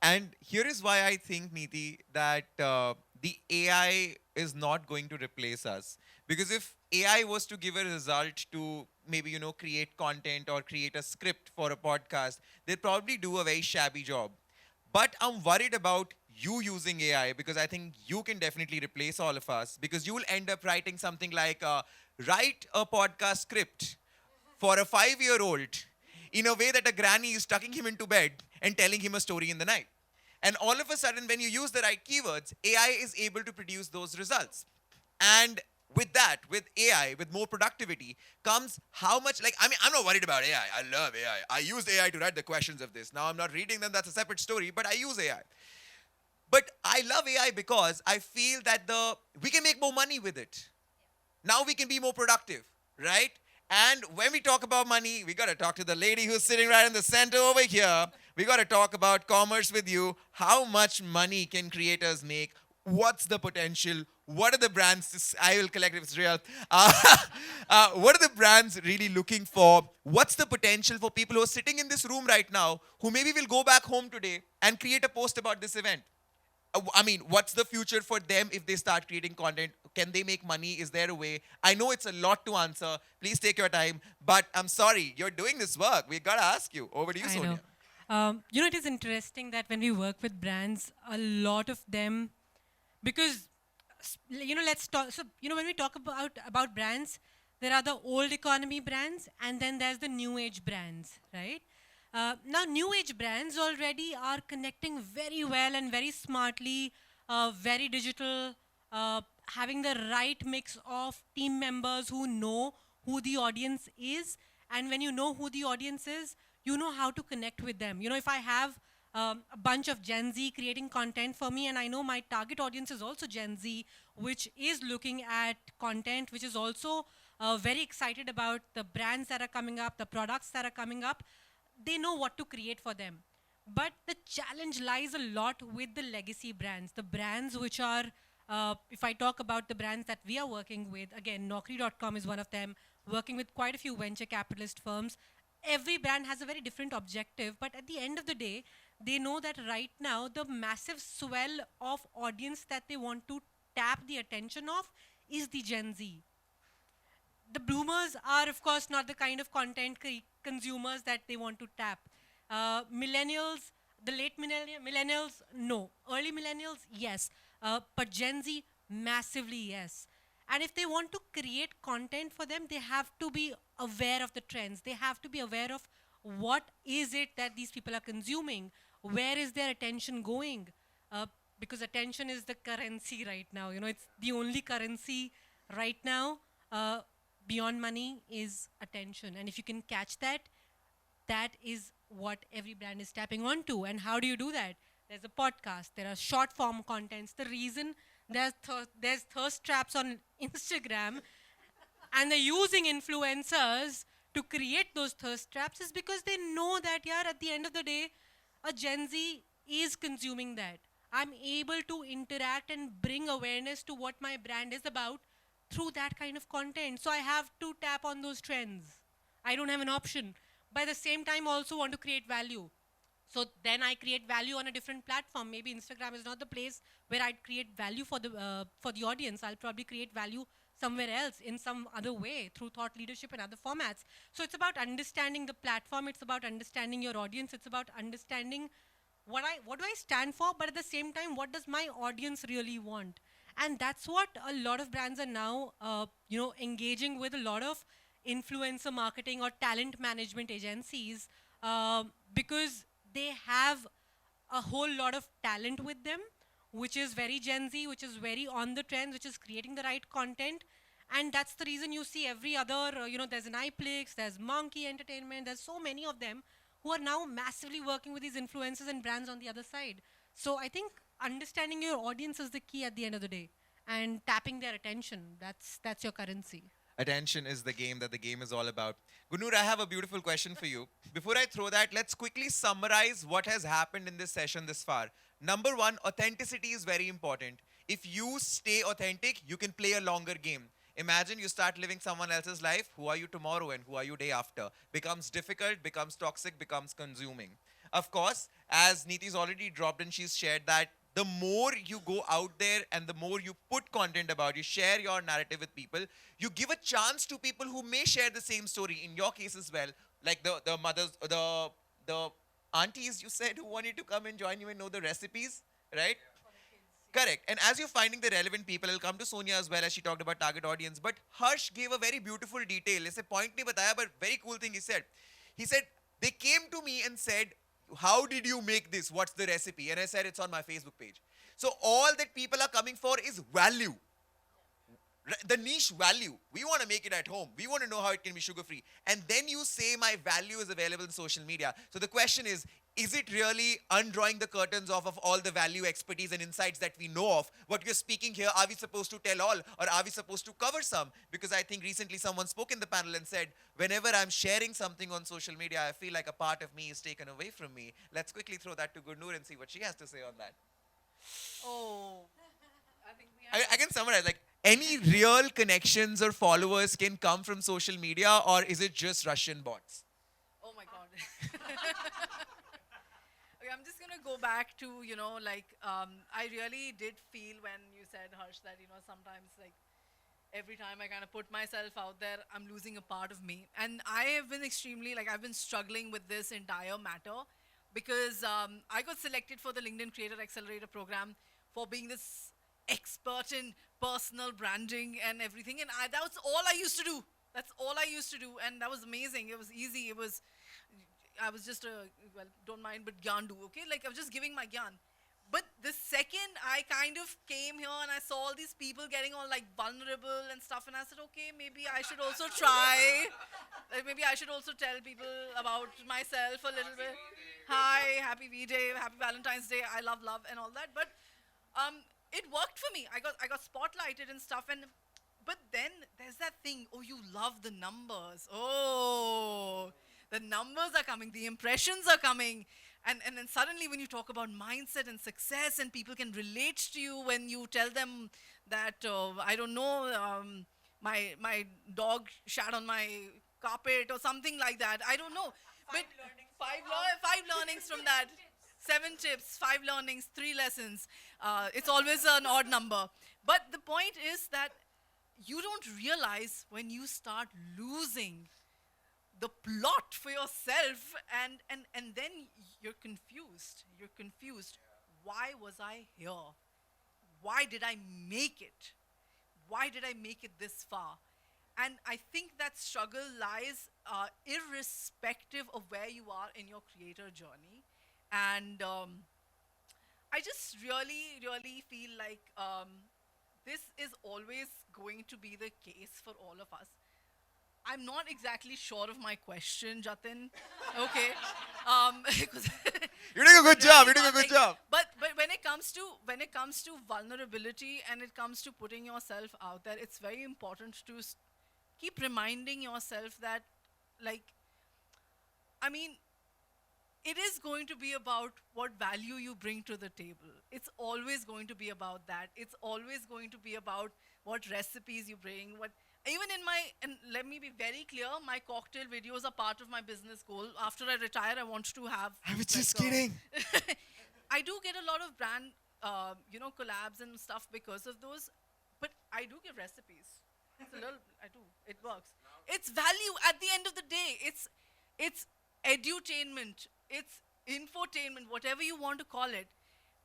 And here is why I think, Neeti, that the AI is not going to replace us. Because if AI was to give a result to maybe, create content or create a script for a podcast, they'd probably do a very shabby job. But I'm worried about you using AI because I think you can definitely replace all of us because you will end up writing something like, write a podcast script for a 5-year-old in a way that a granny is tucking him into bed and telling him a story in the night. And all of a sudden, when you use the right keywords, AI is able to produce those results. And with that, with AI, with more productivity, comes how much, I'm not worried about AI. I love AI. I use AI to write the questions of this. Now, I'm not reading them. That's a separate story, but I use AI. But I love AI because I feel that we can make more money with it. Now we can be more productive, right? And when we talk about money, we got to talk to the lady who's sitting right in the center over here. We got to talk about commerce with you. How much money can creators make? What's the potential? What are the brands? I will collect if it's real. What are the brands really looking for? What's the potential for people who are sitting in this room right now who maybe will go back home today and create a post about this event? What's the future for them if they start creating content? Can they make money? Is there a way? I know it's a lot to answer. Please take your time. But I'm sorry, you're doing this work. We got to ask you. Over to you, I Sonia. know. It is interesting that when we work with brands, a lot of them, because, let's talk. So, when we talk about brands, there are the old economy brands, and then there's the new age brands, right? Now, new age brands already are connecting very well and very smartly, very digital, having the right mix of team members who know who the audience is. And when you know who the audience is, you know how to connect with them. If I have a bunch of Gen Z creating content for me, and I know my target audience is also Gen Z, which is looking at content, which is also very excited about the brands that are coming up, the products that are coming up, they know what to create for them. But the challenge lies a lot with the legacy brands, the brands which are, if I talk about the brands that we are working with, again, Naukri.com is one of them, working with quite a few venture capitalist firms. Every brand has a very different objective, but at the end of the day, they know that right now, the massive swell of audience that they want to tap the attention of is the Gen Z. The boomers are, of course, not the kind of content consumers that they want to tap. Millennials, the late millennials, no. Early millennials, yes. But Gen Z, massively yes. And if they want to create content for them, they have to be aware of the trends. They have to be aware of what is it that these people are consuming. Where is their attention going? Because attention is the currency right now. It's the only currency right now. Beyond money is attention. And if you can catch that, that is what every brand is tapping onto. And how do you do that? There's a podcast. There are short form contents. The reason there's thirst traps on Instagram and they're using influencers to create those thirst traps is because they know that, at the end of the day, a Gen Z is consuming that. I'm able to interact and bring awareness to what my brand is about through that kind of content. So I have to tap on those trends. I don't have an option. But at the same time, also want to create value. So then I create value on a different platform. Maybe Instagram is not the place where I'd create value for the audience. I'll probably create value somewhere else in some other way through thought leadership and other formats. So it's about understanding the platform. It's about understanding your audience. It's about understanding what do I stand for, but at the same time, what does my audience really want? And that's what a lot of brands are now, engaging with a lot of influencer marketing or talent management agencies, because they have a whole lot of talent with them, which is very Gen Z, which is very on the trends, which is creating the right content. And that's the reason you see every other, there's an iPlix, there's Monkey Entertainment, there's so many of them who are now massively working with these influencers and brands on the other side. So I think understanding your audience is the key at the end of the day, and tapping their attention. That's your currency. Attention is the game that the game is all about. Gunur, I have a beautiful question for you. Before I throw that, let's quickly summarize what has happened in this session this far. Number one, authenticity is very important. If you stay authentic, you can play a longer game. Imagine you start living someone else's life. Who are you tomorrow and who are you day after? Becomes difficult, becomes toxic, becomes consuming. Of course, as Neeti's already dropped and she's shared that the more you go out there and the more you put content about, you share your narrative with people, you give a chance to people who may share the same story, in your case as well, like the mothers, the aunties you said who wanted to come and join you and know the recipes, right? Correct. And as you're finding the relevant people, I'll come to Sonia as well, as she talked about target audience. But Harsh gave a very beautiful detail. He said, point nahi bataya, but very cool thing he said. He said, they came to me and said, how did you make this? What's the recipe? And I said, it's on my Facebook page. So all that people are coming for is value. The niche value. We want to make it at home. We want to know how it can be sugar free. And then you say my value is available in social media. So the question is it really undrawing the curtains off of all the value, expertise and insights that we know of? What we're speaking here, are we supposed to tell all or are we supposed to cover some? Because I think recently someone spoke in the panel and said, whenever I'm sharing something on social media, I feel like a part of me is taken away from me. Let's quickly throw that to Gurnur and see what she has to say on that. Oh, I think we have. I can summarize, like, any real connections or followers can come from social media, or is it just Russian bots? Oh my God. Okay, I'm just gonna go back to, I really did feel when you said, Harsh, that, sometimes like every time I kind of put myself out there, I'm losing a part of me. And I have been I've been struggling with this entire matter because I got selected for the LinkedIn Creator Accelerator program for being this expert in personal branding and everything. And that was all I used to do. That's all I used to do. And that was amazing. It was easy. I was just don't mind, but gyandu, okay? Like, I was just giving my gyan. But the second I kind of came here and I saw all these people getting all like vulnerable and stuff, and I said, okay, maybe I should also try. Maybe I should also tell people about myself a little bit. Hi, happy V-Day, happy Valentine's Day. I love love and all that. But it worked for me. I got spotlighted and stuff, but then there's that thing, oh, you love the numbers. Oh, the numbers are coming, the impressions are coming. And then suddenly when you talk about mindset and success and people can relate to you when you tell them that, I don't know, my dog shat on my carpet or something like that. I don't know. Five learnings from that. 7 tips, 5 learnings, 3 lessons. It's always an odd number. But the point is that you don't realize when you start losing the plot for yourself, and then you're confused. You're confused. Why was I here? Why did I make it? Why did I make it this far? And I think that struggle lies irrespective of where you are in your creator journey. And I just really, really feel like this is always going to be the case for all of us. I'm not exactly sure of my question, Jatin. Okay. You're doing a good job. You're doing a good job. But when it comes to vulnerability and it comes to putting yourself out there, it's very important to keep reminding yourself that, like, I mean, it is going to be about what value you bring to the table. It's always going to be about that. It's always going to be about what recipes you bring. What even in my, and let me be very clear, my cocktail videos are part of my business goal. After I retire, I want to have. I was just like, kidding. I do get a lot of brand, collabs and stuff because of those, but I do give recipes. It's a little, I do. It works. It's value at the end of the day. It's edutainment. It's infotainment, whatever you want to call it.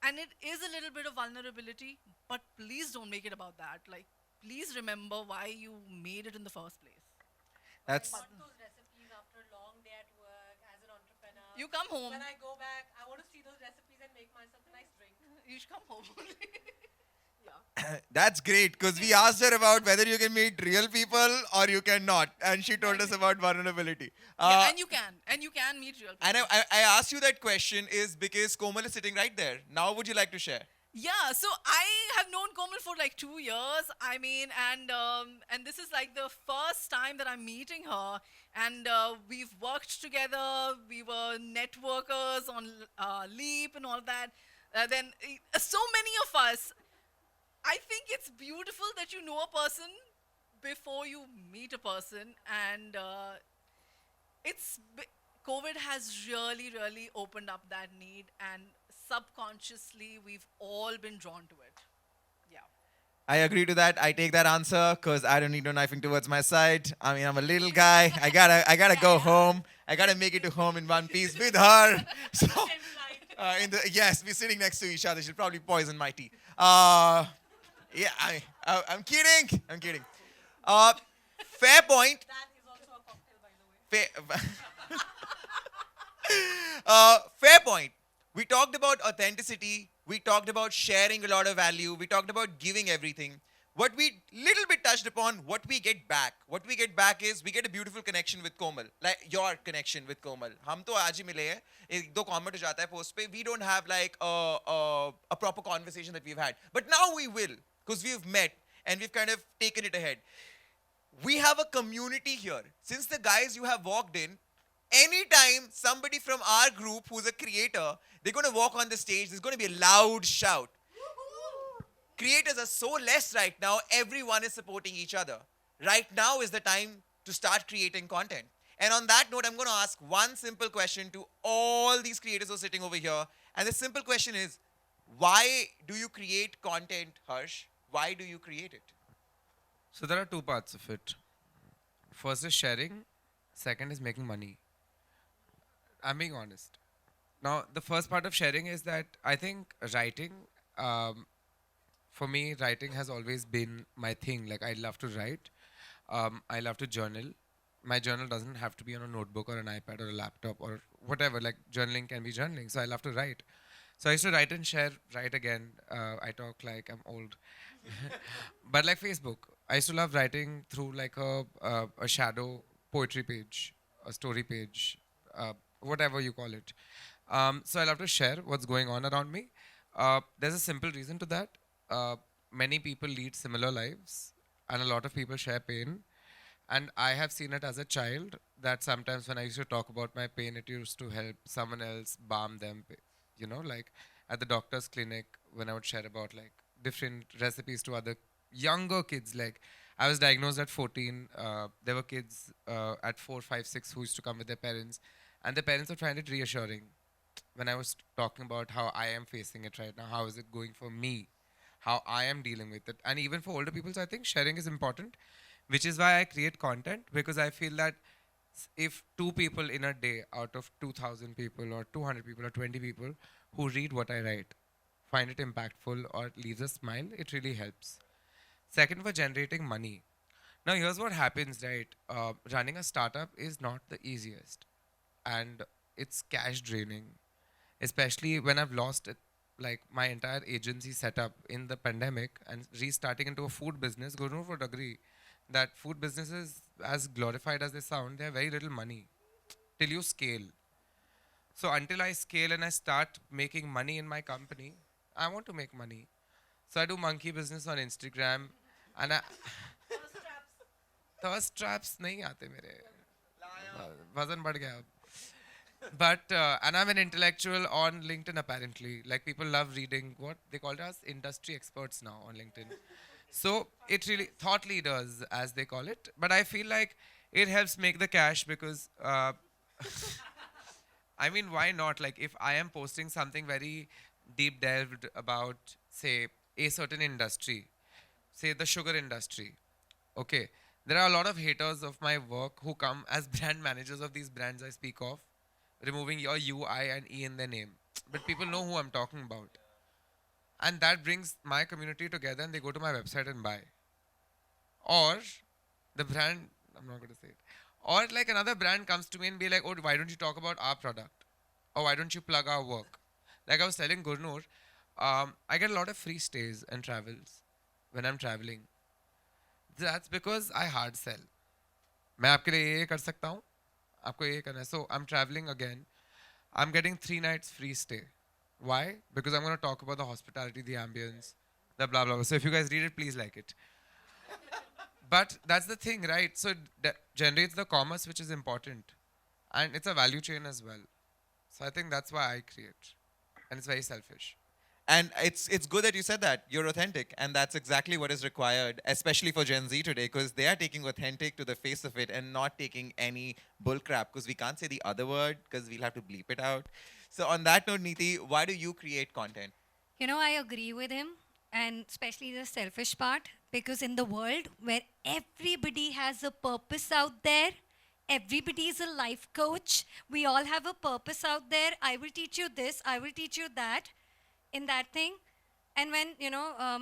And it is a little bit of vulnerability, but please don't make it about that. Like, please remember why you made it in the first place. That's Those recipes after a long day at work as an entrepreneur. You come home. When I go back, I want to see those recipes and make myself a nice drink. You should come home. that's great because we asked her about whether you can meet real people or you cannot, and she told us about vulnerability. Yeah, and you can meet real people. And I asked you that question is because Komal is sitting right there. Now, would you like to share? Yeah, so I have known Komal for like 2 years. I mean, and this is like the first time that I'm meeting her. And we've worked together. We were networkers on Leap and all that. Then so many of us. I think it's beautiful that you know a person before you meet a person, and COVID has really, really opened up that need, and subconsciously we've all been drawn to it. Yeah. I agree to that. I take that answer because I don't need no knifing towards my side. I mean, I'm a little guy. I gotta go home. I gotta make it to home in one piece with her. So, yes, we're sitting next to each other. She'll probably poison my tea. Yeah, I'm kidding. I'm kidding. Fair point. That is also a cocktail, by the way. Fair point. We talked about authenticity. We talked about sharing a lot of value. We talked about giving everything. What we little bit touched upon, what we get back. What we get back is we get a beautiful connection with Komal. Like your connection with Komal. हम तो आज ही मिले हैं. एक दो comment हो जाता है post पे. We don't have like a proper conversation that we've had. But now we will because we've met and we've kind of taken it ahead. We have a community here. Since the guys you have walked in, anytime somebody from our group who's a creator, they're going to walk on the stage, there's going to be a loud shout. Creators are so less right now, everyone is supporting each other. Right now is the time to start creating content. And on that note, I'm going to ask one simple question to all these creators who are sitting over here. And the simple question is, why do you create content, Harsh? Why do you create it? So there are two parts of it. First is sharing. Second is making money. I'm being honest. Now, the first part of sharing is that I think writing, for me, writing has always been my thing. Like, I love to write. I love to journal. My journal doesn't have to be on a notebook or an iPad or a laptop or whatever. Like, journaling can be journaling. So I love to write. So I used to write and share, write again. I talk like I'm old. But like Facebook, I used to love writing through like a shadow poetry page, a story page, whatever you call it. So I love to share what's going on around me. There's a simple reason to that. Many people lead similar lives, and a lot of people share pain. And I have seen it as a child that sometimes when I used to talk about my pain, it used to help someone else balm them. You know, like at the doctor's clinic, when I would share about like different recipes to other younger kids. Like I was diagnosed at 14. There were kids at 4, 5, 6 who used to come with their parents, and the parents would find it reassuring when I was talking about how I am facing it right now. How is it going for me? How I am dealing with it. And even for older people, so I think sharing is important, which is why I create content, because I feel that if 2 people in a day out of 2,000 people or 200 people or 20 people who read what I write find it impactful or leaves a smile, it really helps. Second, for generating money. Now, here's what happens, right? Running a startup is not the easiest, and it's cash draining, especially when I've lost it, like my entire agency setup in the pandemic and restarting into a food business. Guru would agree that food businesses, as glorified as they sound, they have very little money till you scale. So until I scale and I start making money in my company, I want to make money. So I do monkey business on Instagram, and I thirst traps नहीं आते मेरे, वजन बढ़ गया अब. But and I'm an intellectual on LinkedIn apparently. Like people love reading what they call us industry experts now on LinkedIn. So it really thought leaders as they call it. But I feel like it helps make the cash because I mean why not? Like if I am posting something very deep delved about say a certain industry, say the sugar industry. Okay. There are a lot of haters of my work who come as brand managers of these brands I speak of, removing your U, I, and E in their name. But people know who I'm talking about. And that brings my community together and they go to my website and buy. Or the brand, I'm not going to say it. Or like another brand comes to me and be like, oh, why don't you talk about our product? Or why don't you plug our work? Like I was telling Gurnur, I get a lot of free stays and travels when I'm traveling. That's because I hard sell. मैं आपके लिए ये कर सकता हूँ आपको ये करना है so I'm traveling again I'm getting 3 nights free stay why because I'm going to talk about the hospitality the ambience the blah blah blah so if you guys read it please like it but that's the thing right so it generates the commerce which is important and it's a value chain as well so I think that's why I create and it's very selfish. And it's good that you said that. You're authentic. And that's exactly what is required, especially for Gen Z today, because they are taking authentic to the face of it and not taking any bullcrap, because we can't say the other word, because we'll have to bleep it out. So on that note, Neeti, why do you create content? You know, I agree with him, and especially the selfish part, because in the world where everybody has a purpose out there, everybody is a life coach, we all have a purpose out there. I will teach you this, I will teach you that, in that thing. And when,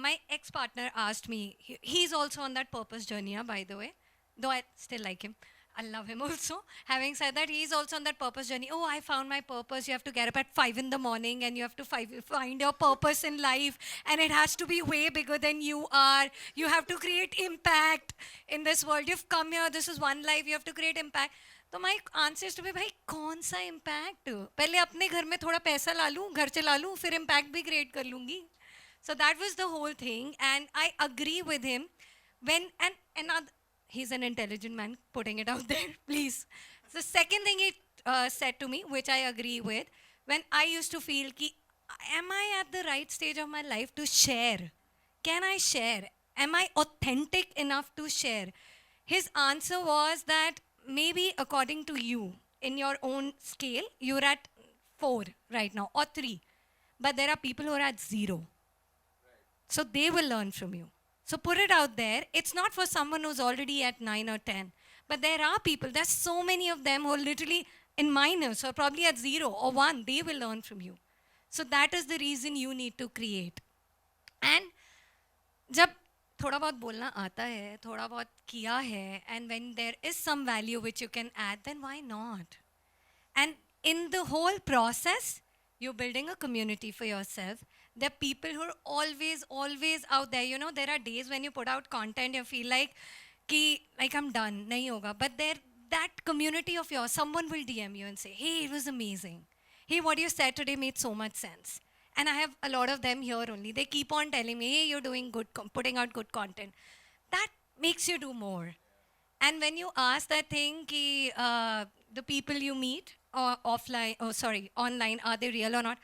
my ex partner asked me, he's also on that purpose journey, by the way, though I still like him. I love him also. Having said that, he's also on that purpose journey. Oh, I found my purpose. You have to get up at 5 in the morning and you have to find your purpose in life. And it has to be way bigger than you are. You have to create impact in this world. You've come here. This is one life. You have to create impact. तो my answer to be भाई कौन सा impact पहले अपने घर में थोड़ा पैसा ला लूँ घर चला लूँ फिर इम्पैक्ट भी क्रिएट कर लूँगी so that was the whole thing and I agree with him when and another he's an intelligent man putting it out there please the second thing he said to me which I agree with when I used to feel ki am I at the right stage of my life to share can I share am I authentic enough to share his answer was that maybe according to you in your own scale you're at 4 right now or 3 but there are people who are at 0 so they will learn from you so put it out there it's not for someone who's already at 9 or 10 but there are people there's so many of them who are literally in minus or probably at 0 or 1 they will learn from you so that is the reason you need to create and जब थोड़ा बहुत बोलना आता है थोड़ा बहुत किया है and when there is some value which you can add then why not and in the whole process you're building a community for yourself there are people who are always out there you know there are days when you put out content you feel like कि like I'm done नहीं होगा but there that community of yours someone will DM you and say hey it was amazing hey what you said today made so much sense and I have a lot of them here only. They keep on telling me, hey, you're doing good, putting out good content. That makes you do more. And when you ask that thing, ki, the people you meet online, are they real or not?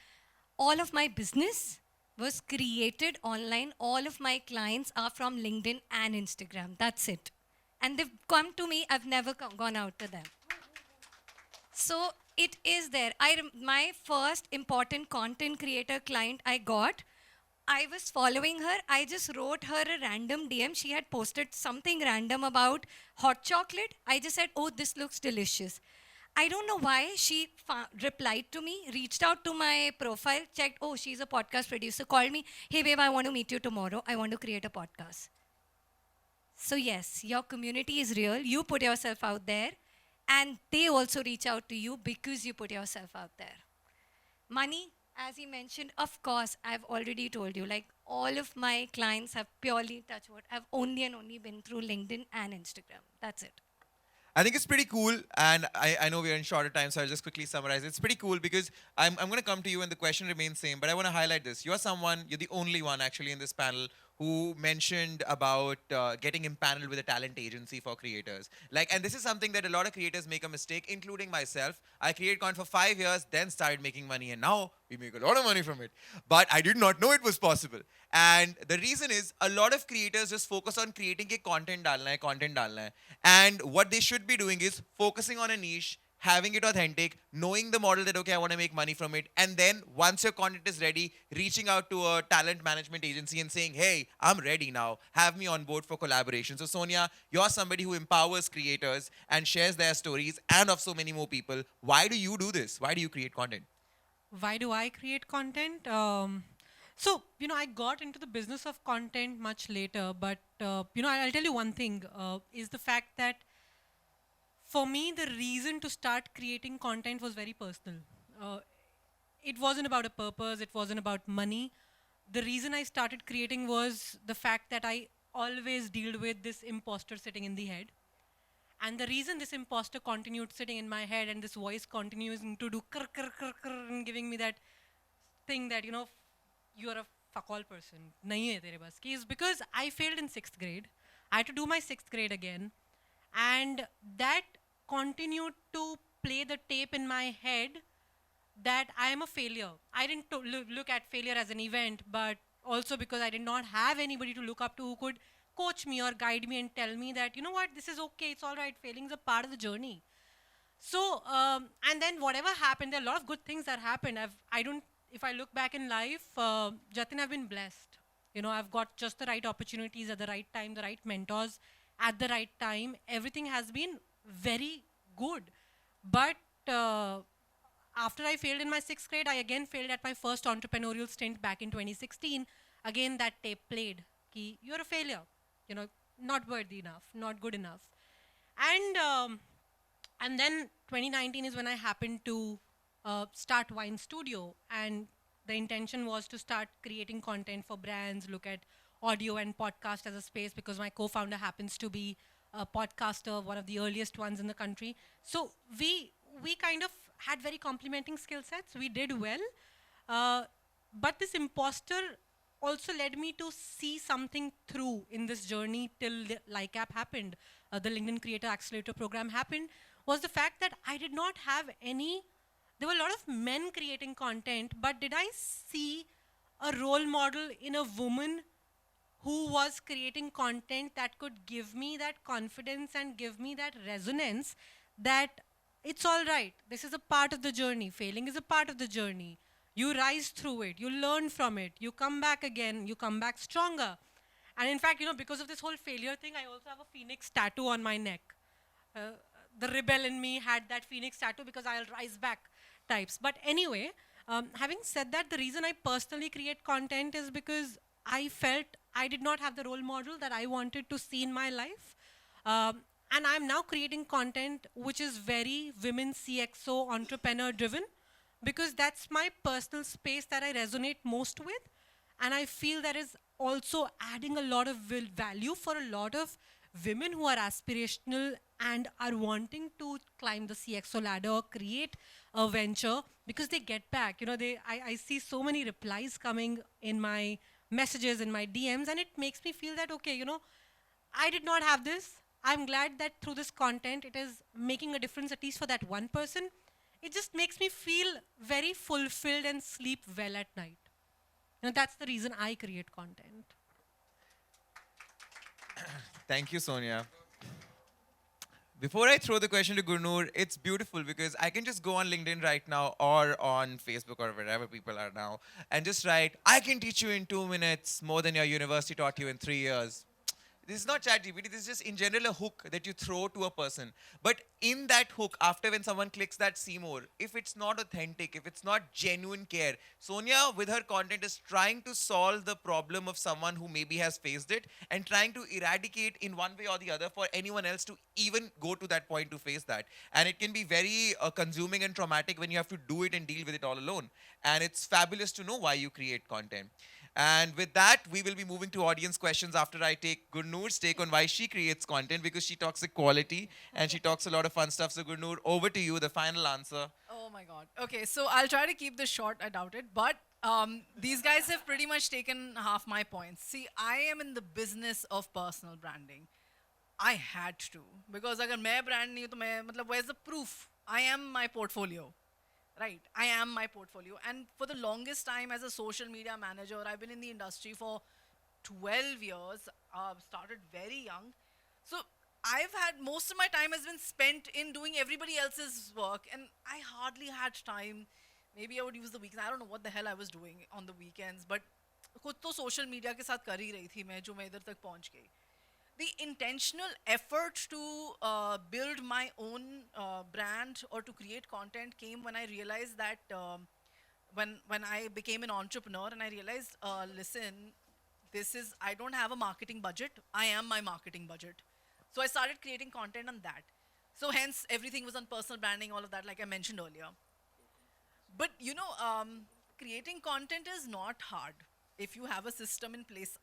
All of my business was created online. All of my clients are from LinkedIn and Instagram. That's it. And they've come to me. I've never gone out to them. So it is there. My first important content creator client I got, I was following her. I just wrote her a random DM. She had posted something random about hot chocolate. I just said, oh, this looks delicious. I don't know why she replied to me, reached out to my profile, checked, oh, she's a podcast producer, called me, hey, babe, I want to meet you tomorrow. I want to create a podcast. So yes, your community is real. You put yourself out there. And they also reach out to you because you put yourself out there. Money, as he mentioned, of course, I've already told you, like all of my clients have purely touched wood. I've only been through LinkedIn and Instagram. That's it. I think it's pretty cool, and I know we're in shorter time, so I'll just quickly summarize. It's pretty cool because I'm going to come to you and the question remains same, but I want to highlight this. You're the only one actually in this panel who mentioned about getting impaneled with a talent agency for creators. And this is something that a lot of creators make a mistake, including myself. I created content for 5 years, then started making money, and now we make a lot of money from it. But I did not know it was possible. And the reason is a lot of creators just focus on creating a content dalna hai. And what they should be doing is focusing on a niche, having it authentic, knowing the model that, okay, I want to make money from it. And then once your content is ready, reaching out to a talent management agency and saying, hey, I'm ready now. Have me on board for collaboration. So Sonia, you're somebody who empowers creators and shares their stories and of so many more people. Why do you do this? Why do you create content? Why do I create content? I got into the business of content much later, but, I'll tell you one thing, is the fact that for me, the reason to start creating content was very personal. It wasn't about a purpose, it wasn't about money. The reason I started creating was the fact that I always dealt with this imposter sitting in the head. And the reason this imposter continued sitting in my head and this voice continues to do krr, krr, krr, krr, and giving me that thing that, you are a fuck all person. Nahi hai tere bas ki, is because I failed in 6th grade. I had to do my 6th grade again. And that continued to play the tape in my head that I am a failure. I didn't look at failure as an event, but also because I did not have anybody to look up to who could coach me or guide me and tell me that, you know what, this is okay, it's all right, failing is a part of the journey. So, and then whatever happened, there are a lot of good things that happened. If I look back in life, Jatin, I've been blessed. I've got just the right opportunities at the right time, the right mentors at the right time. Everything has been very good. But after I failed in my 6th grade, I again failed at my first entrepreneurial stint back in 2016. Again, that tape played. Ki, you're a failure. Not worthy enough, not good enough. And then 2019 is when I happened to start Wine Studio. And the intention was to start creating content for brands, look at audio and podcast as a space, because my co-founder happens to be a podcaster, one of the earliest ones in the country. So we kind of had very complementing skill sets. We did well. But this imposter also led me to see something through in this journey till the LICAP happened. The LinkedIn Creator Accelerator program happened, was the fact that I did not have any, there were a lot of men creating content, but did I see a role model in a woman who was creating content that could give me that confidence and give me that resonance that it's all right. This is a part of the journey. Failing is a part of the journey. You rise through it. You learn from it. You come back again. You come back stronger. And in fact, because of this whole failure thing, I also have a phoenix tattoo on my neck. The rebel in me had that phoenix tattoo because I'll rise back types. But anyway, having said that, the reason I personally create content is because I felt I did not have the role model that I wanted to see in my life. And I'm now creating content which is very women CXO entrepreneur driven, because that's my personal space that I resonate most with. And I feel that is also adding a lot of value for a lot of women who are aspirational and are wanting to climb the CXO ladder or create a venture, because they get back. I see so many replies coming in my messages, in my DMs, and it makes me feel that, okay, I did not have this. I'm glad that through this content, it is making a difference, at least for that one person. It just makes me feel very fulfilled and sleep well at night. That's the reason I create content. Thank you, Sonia. Before I throw the question to Gurnoor, it's beautiful because I can just go on LinkedIn right now or on Facebook or wherever people are now and just write, I can teach you in 2 minutes more than your university taught you in 3 years. This is not ChatGPT, this is just in general a hook that you throw to a person. But in that hook, after when someone clicks that see more, if it's not authentic, if it's not genuine care, Sonia with her content is trying to solve the problem of someone who maybe has faced it and trying to eradicate in one way or the other for anyone else to even go to that point to face that. And it can be very consuming and traumatic when you have to do it and deal with it all alone. And it's fabulous to know why you create content. And with that, we will be moving to audience questions after I take Gurnoor's take on why she creates content, because she talks equality and she talks a lot of fun stuff. So Gurnoor, over to you, the final answer. Oh my God. Okay, so I'll try to keep this short. I doubt it. But These guys have pretty much taken half my points. See, I am in the business of personal branding. I had to because अगर मैं brand नहीं हूँ तो मैं मतलब where's the proof? I am my portfolio, right? I am my portfolio, and for the longest time as a social media manager, I've been in the industry for 12 years. Started very young, so I've had most of my time has been spent in doing everybody else's work, and I hardly had time. Maybe I would use the weekends. I don't know what the hell I was doing on the weekends, but खुद तो social media के साथ कर ही रही थी मैं जो मैं इधर तक पहुंच गई. The intentional effort to build my own brand or to create content came when I realized that when I became an entrepreneur and I realized, listen, I don't have a marketing budget. I am my marketing budget. So I started creating content on that. So hence everything was on personal branding, all of that, like I mentioned earlier. But you know, creating content is not hard if you have a system in place.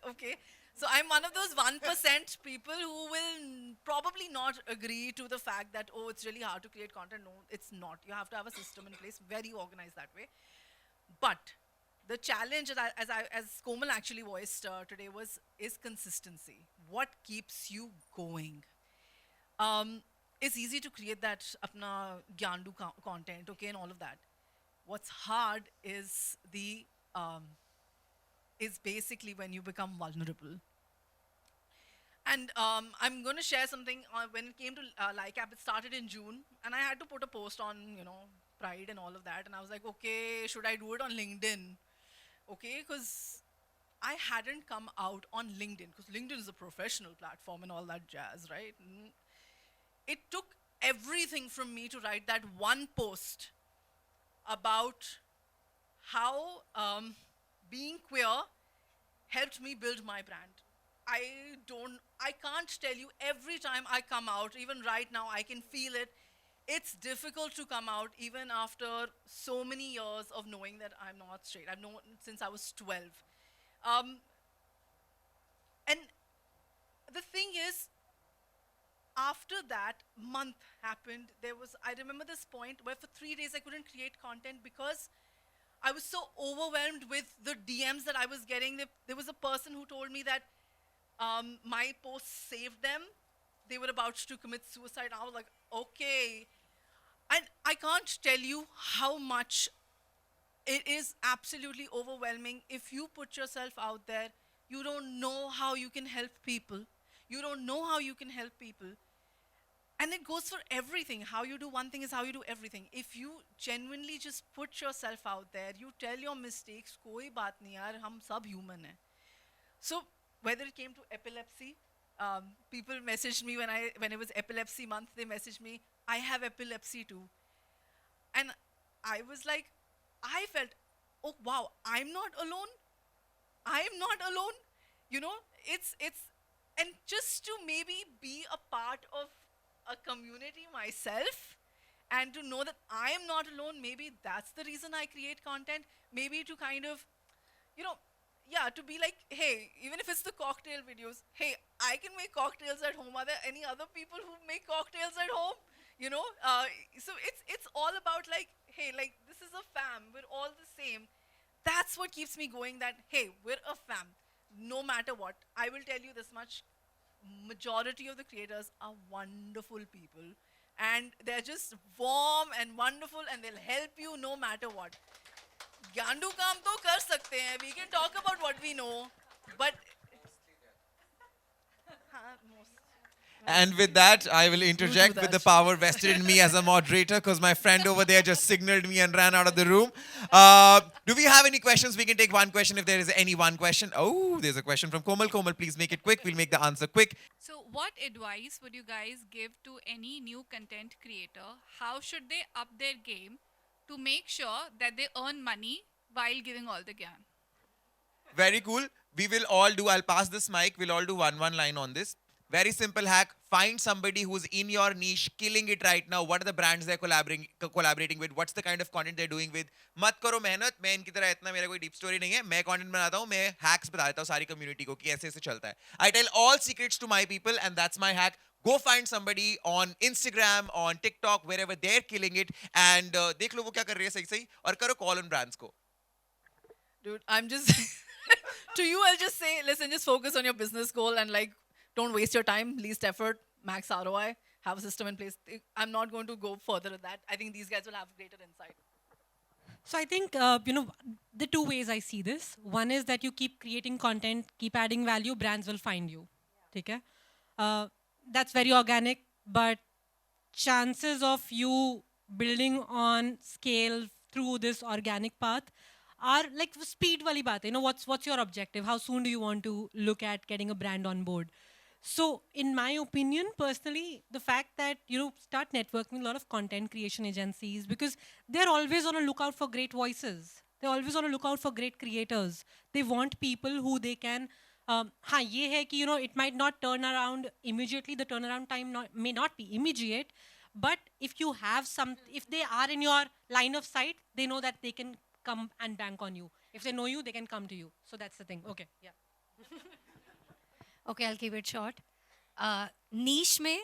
Okay, so I'm one of those 1% people who will probably not agree to the fact that, oh, it's really hard to create content. No, it's not. You have to have a system in place, very organized that way. But the challenge that as Komal actually voiced today is consistency. What keeps you going? It's easy to create that apna gyandu content, okay, and all of that. What's hard is is basically when you become vulnerable. And I'm going to share something. When it came to LICAP, it started in June, and I had to put a post on, Pride and all of that. And I was like, okay, should I do it on LinkedIn? Okay, because I hadn't come out on LinkedIn, because LinkedIn is a professional platform and all that jazz, right? It took everything from me to write that one post about how being queer helped me build my brand. I can't tell you, every time I come out, even right now, I can feel it. It's difficult to come out even after so many years of knowing that I'm not straight. I've known since I was 12. And the thing is, after that month happened, I remember this point where for 3 days I couldn't create content because I was so overwhelmed with the DMs that I was getting. There was a person who told me that my posts saved them. They were about to commit suicide. I was like, okay. And I can't tell you how much it is absolutely overwhelming. If you put yourself out there, you don't know how you can help people. You don't know how you can help people. And it goes for everything. How you do one thing is how you do everything. If you genuinely just put yourself out there, you tell your mistakes, koi baat nahi yaar, hum sab human hai. So whether it came to epilepsy, people messaged me when it was epilepsy month, they messaged me, I have epilepsy too. And I was like, I felt, oh wow, I'm not alone. I'm not alone. It's and just to maybe be a part of a community myself and to know that I am not alone, maybe that's the reason I create content. Maybe to kind of, to be like, hey, even if it's the cocktail videos, hey, I can make cocktails at home. Are there any other people who make cocktails at home? So it's all about like, hey, like this is a fam. We're all the same. That's what keeps me going, that, hey, we're a fam. No matter what. I will tell you this much. Majority of the creators are wonderful people. And they're just warm and wonderful and they'll help you no matter what. Gyandu kaam to kar sakte hain. We can talk about what we know. But... And with that, I will interject with the that. power vested in me as a moderator because my friend over there just signaled me and ran out of the room. Do we have any questions? We can take one question if there is any one question. Oh, there's a question from Komal. Komal, please make it quick. We'll make the answer quick. So, what advice would you guys give to any new content creator? How should they up their game to make sure that they earn money while giving all the gyan? Very cool. We will all do, I'll pass this mic. We'll all do one line on this. Very simple hack. Find somebody who's in your niche, killing it right now. What are the brands they're collaborating with? What's the kind of content they're doing with? मत करो मेहनत. मैं इनकी तरह इतना मेरा कोई deep story नहीं है. मैं content बनाता हूँ. मैं hacks बता देता हूँ सारी community को कि ऐसे ऐसे चलता है. I tell all secrets to my people, and that's my hack. Go find somebody on Instagram, on TikTok, wherever they're killing it, and देख लो वो क्या कर रही है सही सही, और करो call on brands को. Dude, I'm just to you. I'll just say, listen, just focus on your business goal and like, don't waste your time. Least effort, max ROI. Have a system in place. I'm not going to go further with that. I think these guys will have greater insight. So I think the two ways I see this. One is that you keep creating content, keep adding value, brands will find you. Okay? That's very organic, but chances of you building on scale through this organic path are like speed wali baat hai. You know, what's your objective? How soon do you want to look at getting a brand on board? So, in my opinion, personally, the fact that you start networking with a lot of content creation agencies, because they're always on a lookout for great voices. They're always on a lookout for great creators. They want people who they can. हाँ ये है कि it might not turn around immediately. The turnaround time may not be immediate, but if you have if they are in your line of sight, they know that they can come and bank on you. If they know you, they can come to you. So that's the thing. Okay, yeah. Okay, I'll keep it short. Niche में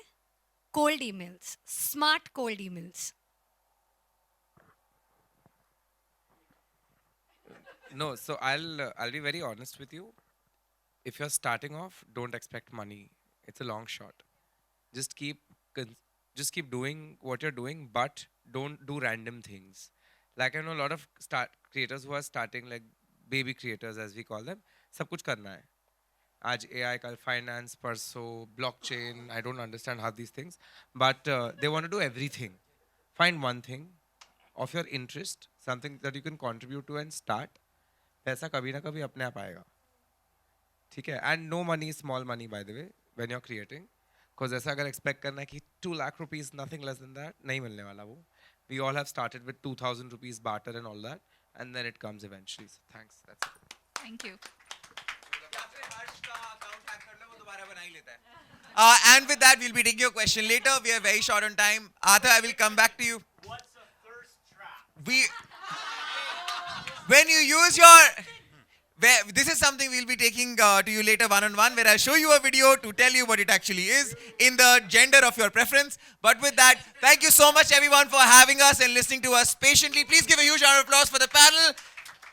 cold emails, smart cold emails. No, so I'll be very honest with you. If you're starting off, don't expect money. It's a long shot. Just keep doing what you're doing, but don't do random things. Like I know a lot of creators who are starting, like baby creators as we call them. सब कुछ करना है. आज AI, कल finance, परसों blockchain. I don't understand half these things, but they want to do everything. Find one thing of your interest, something that you can contribute to and start. पैसा कभी ना कभी अपने आप आएगा. ठीक है? And no money is small money, by the way, when you're creating. Because ऐसा अगर expect करना है कि 2 lakh rupees, nothing less than that, नहीं मिलने वाला वो. We all have started with 2,000 rupees barter and all that, and then it comes eventually. So thanks. That's it. Thank you. And with that, we'll be taking your question later. We are very short on time. Arthur, I will come back to you. What's a thirst trap? When you use your, this is something we'll be taking to you later one-on-one, where I'll show you a video to tell you what it actually is in the gender of your preference. But with that, thank you so much everyone for having us and listening to us patiently. Please give a huge round of applause for the panel.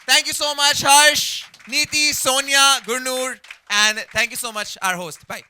Thank you so much, Harsh, Neeti, Sonia, Gurnur, and thank you so much, our host. Bye.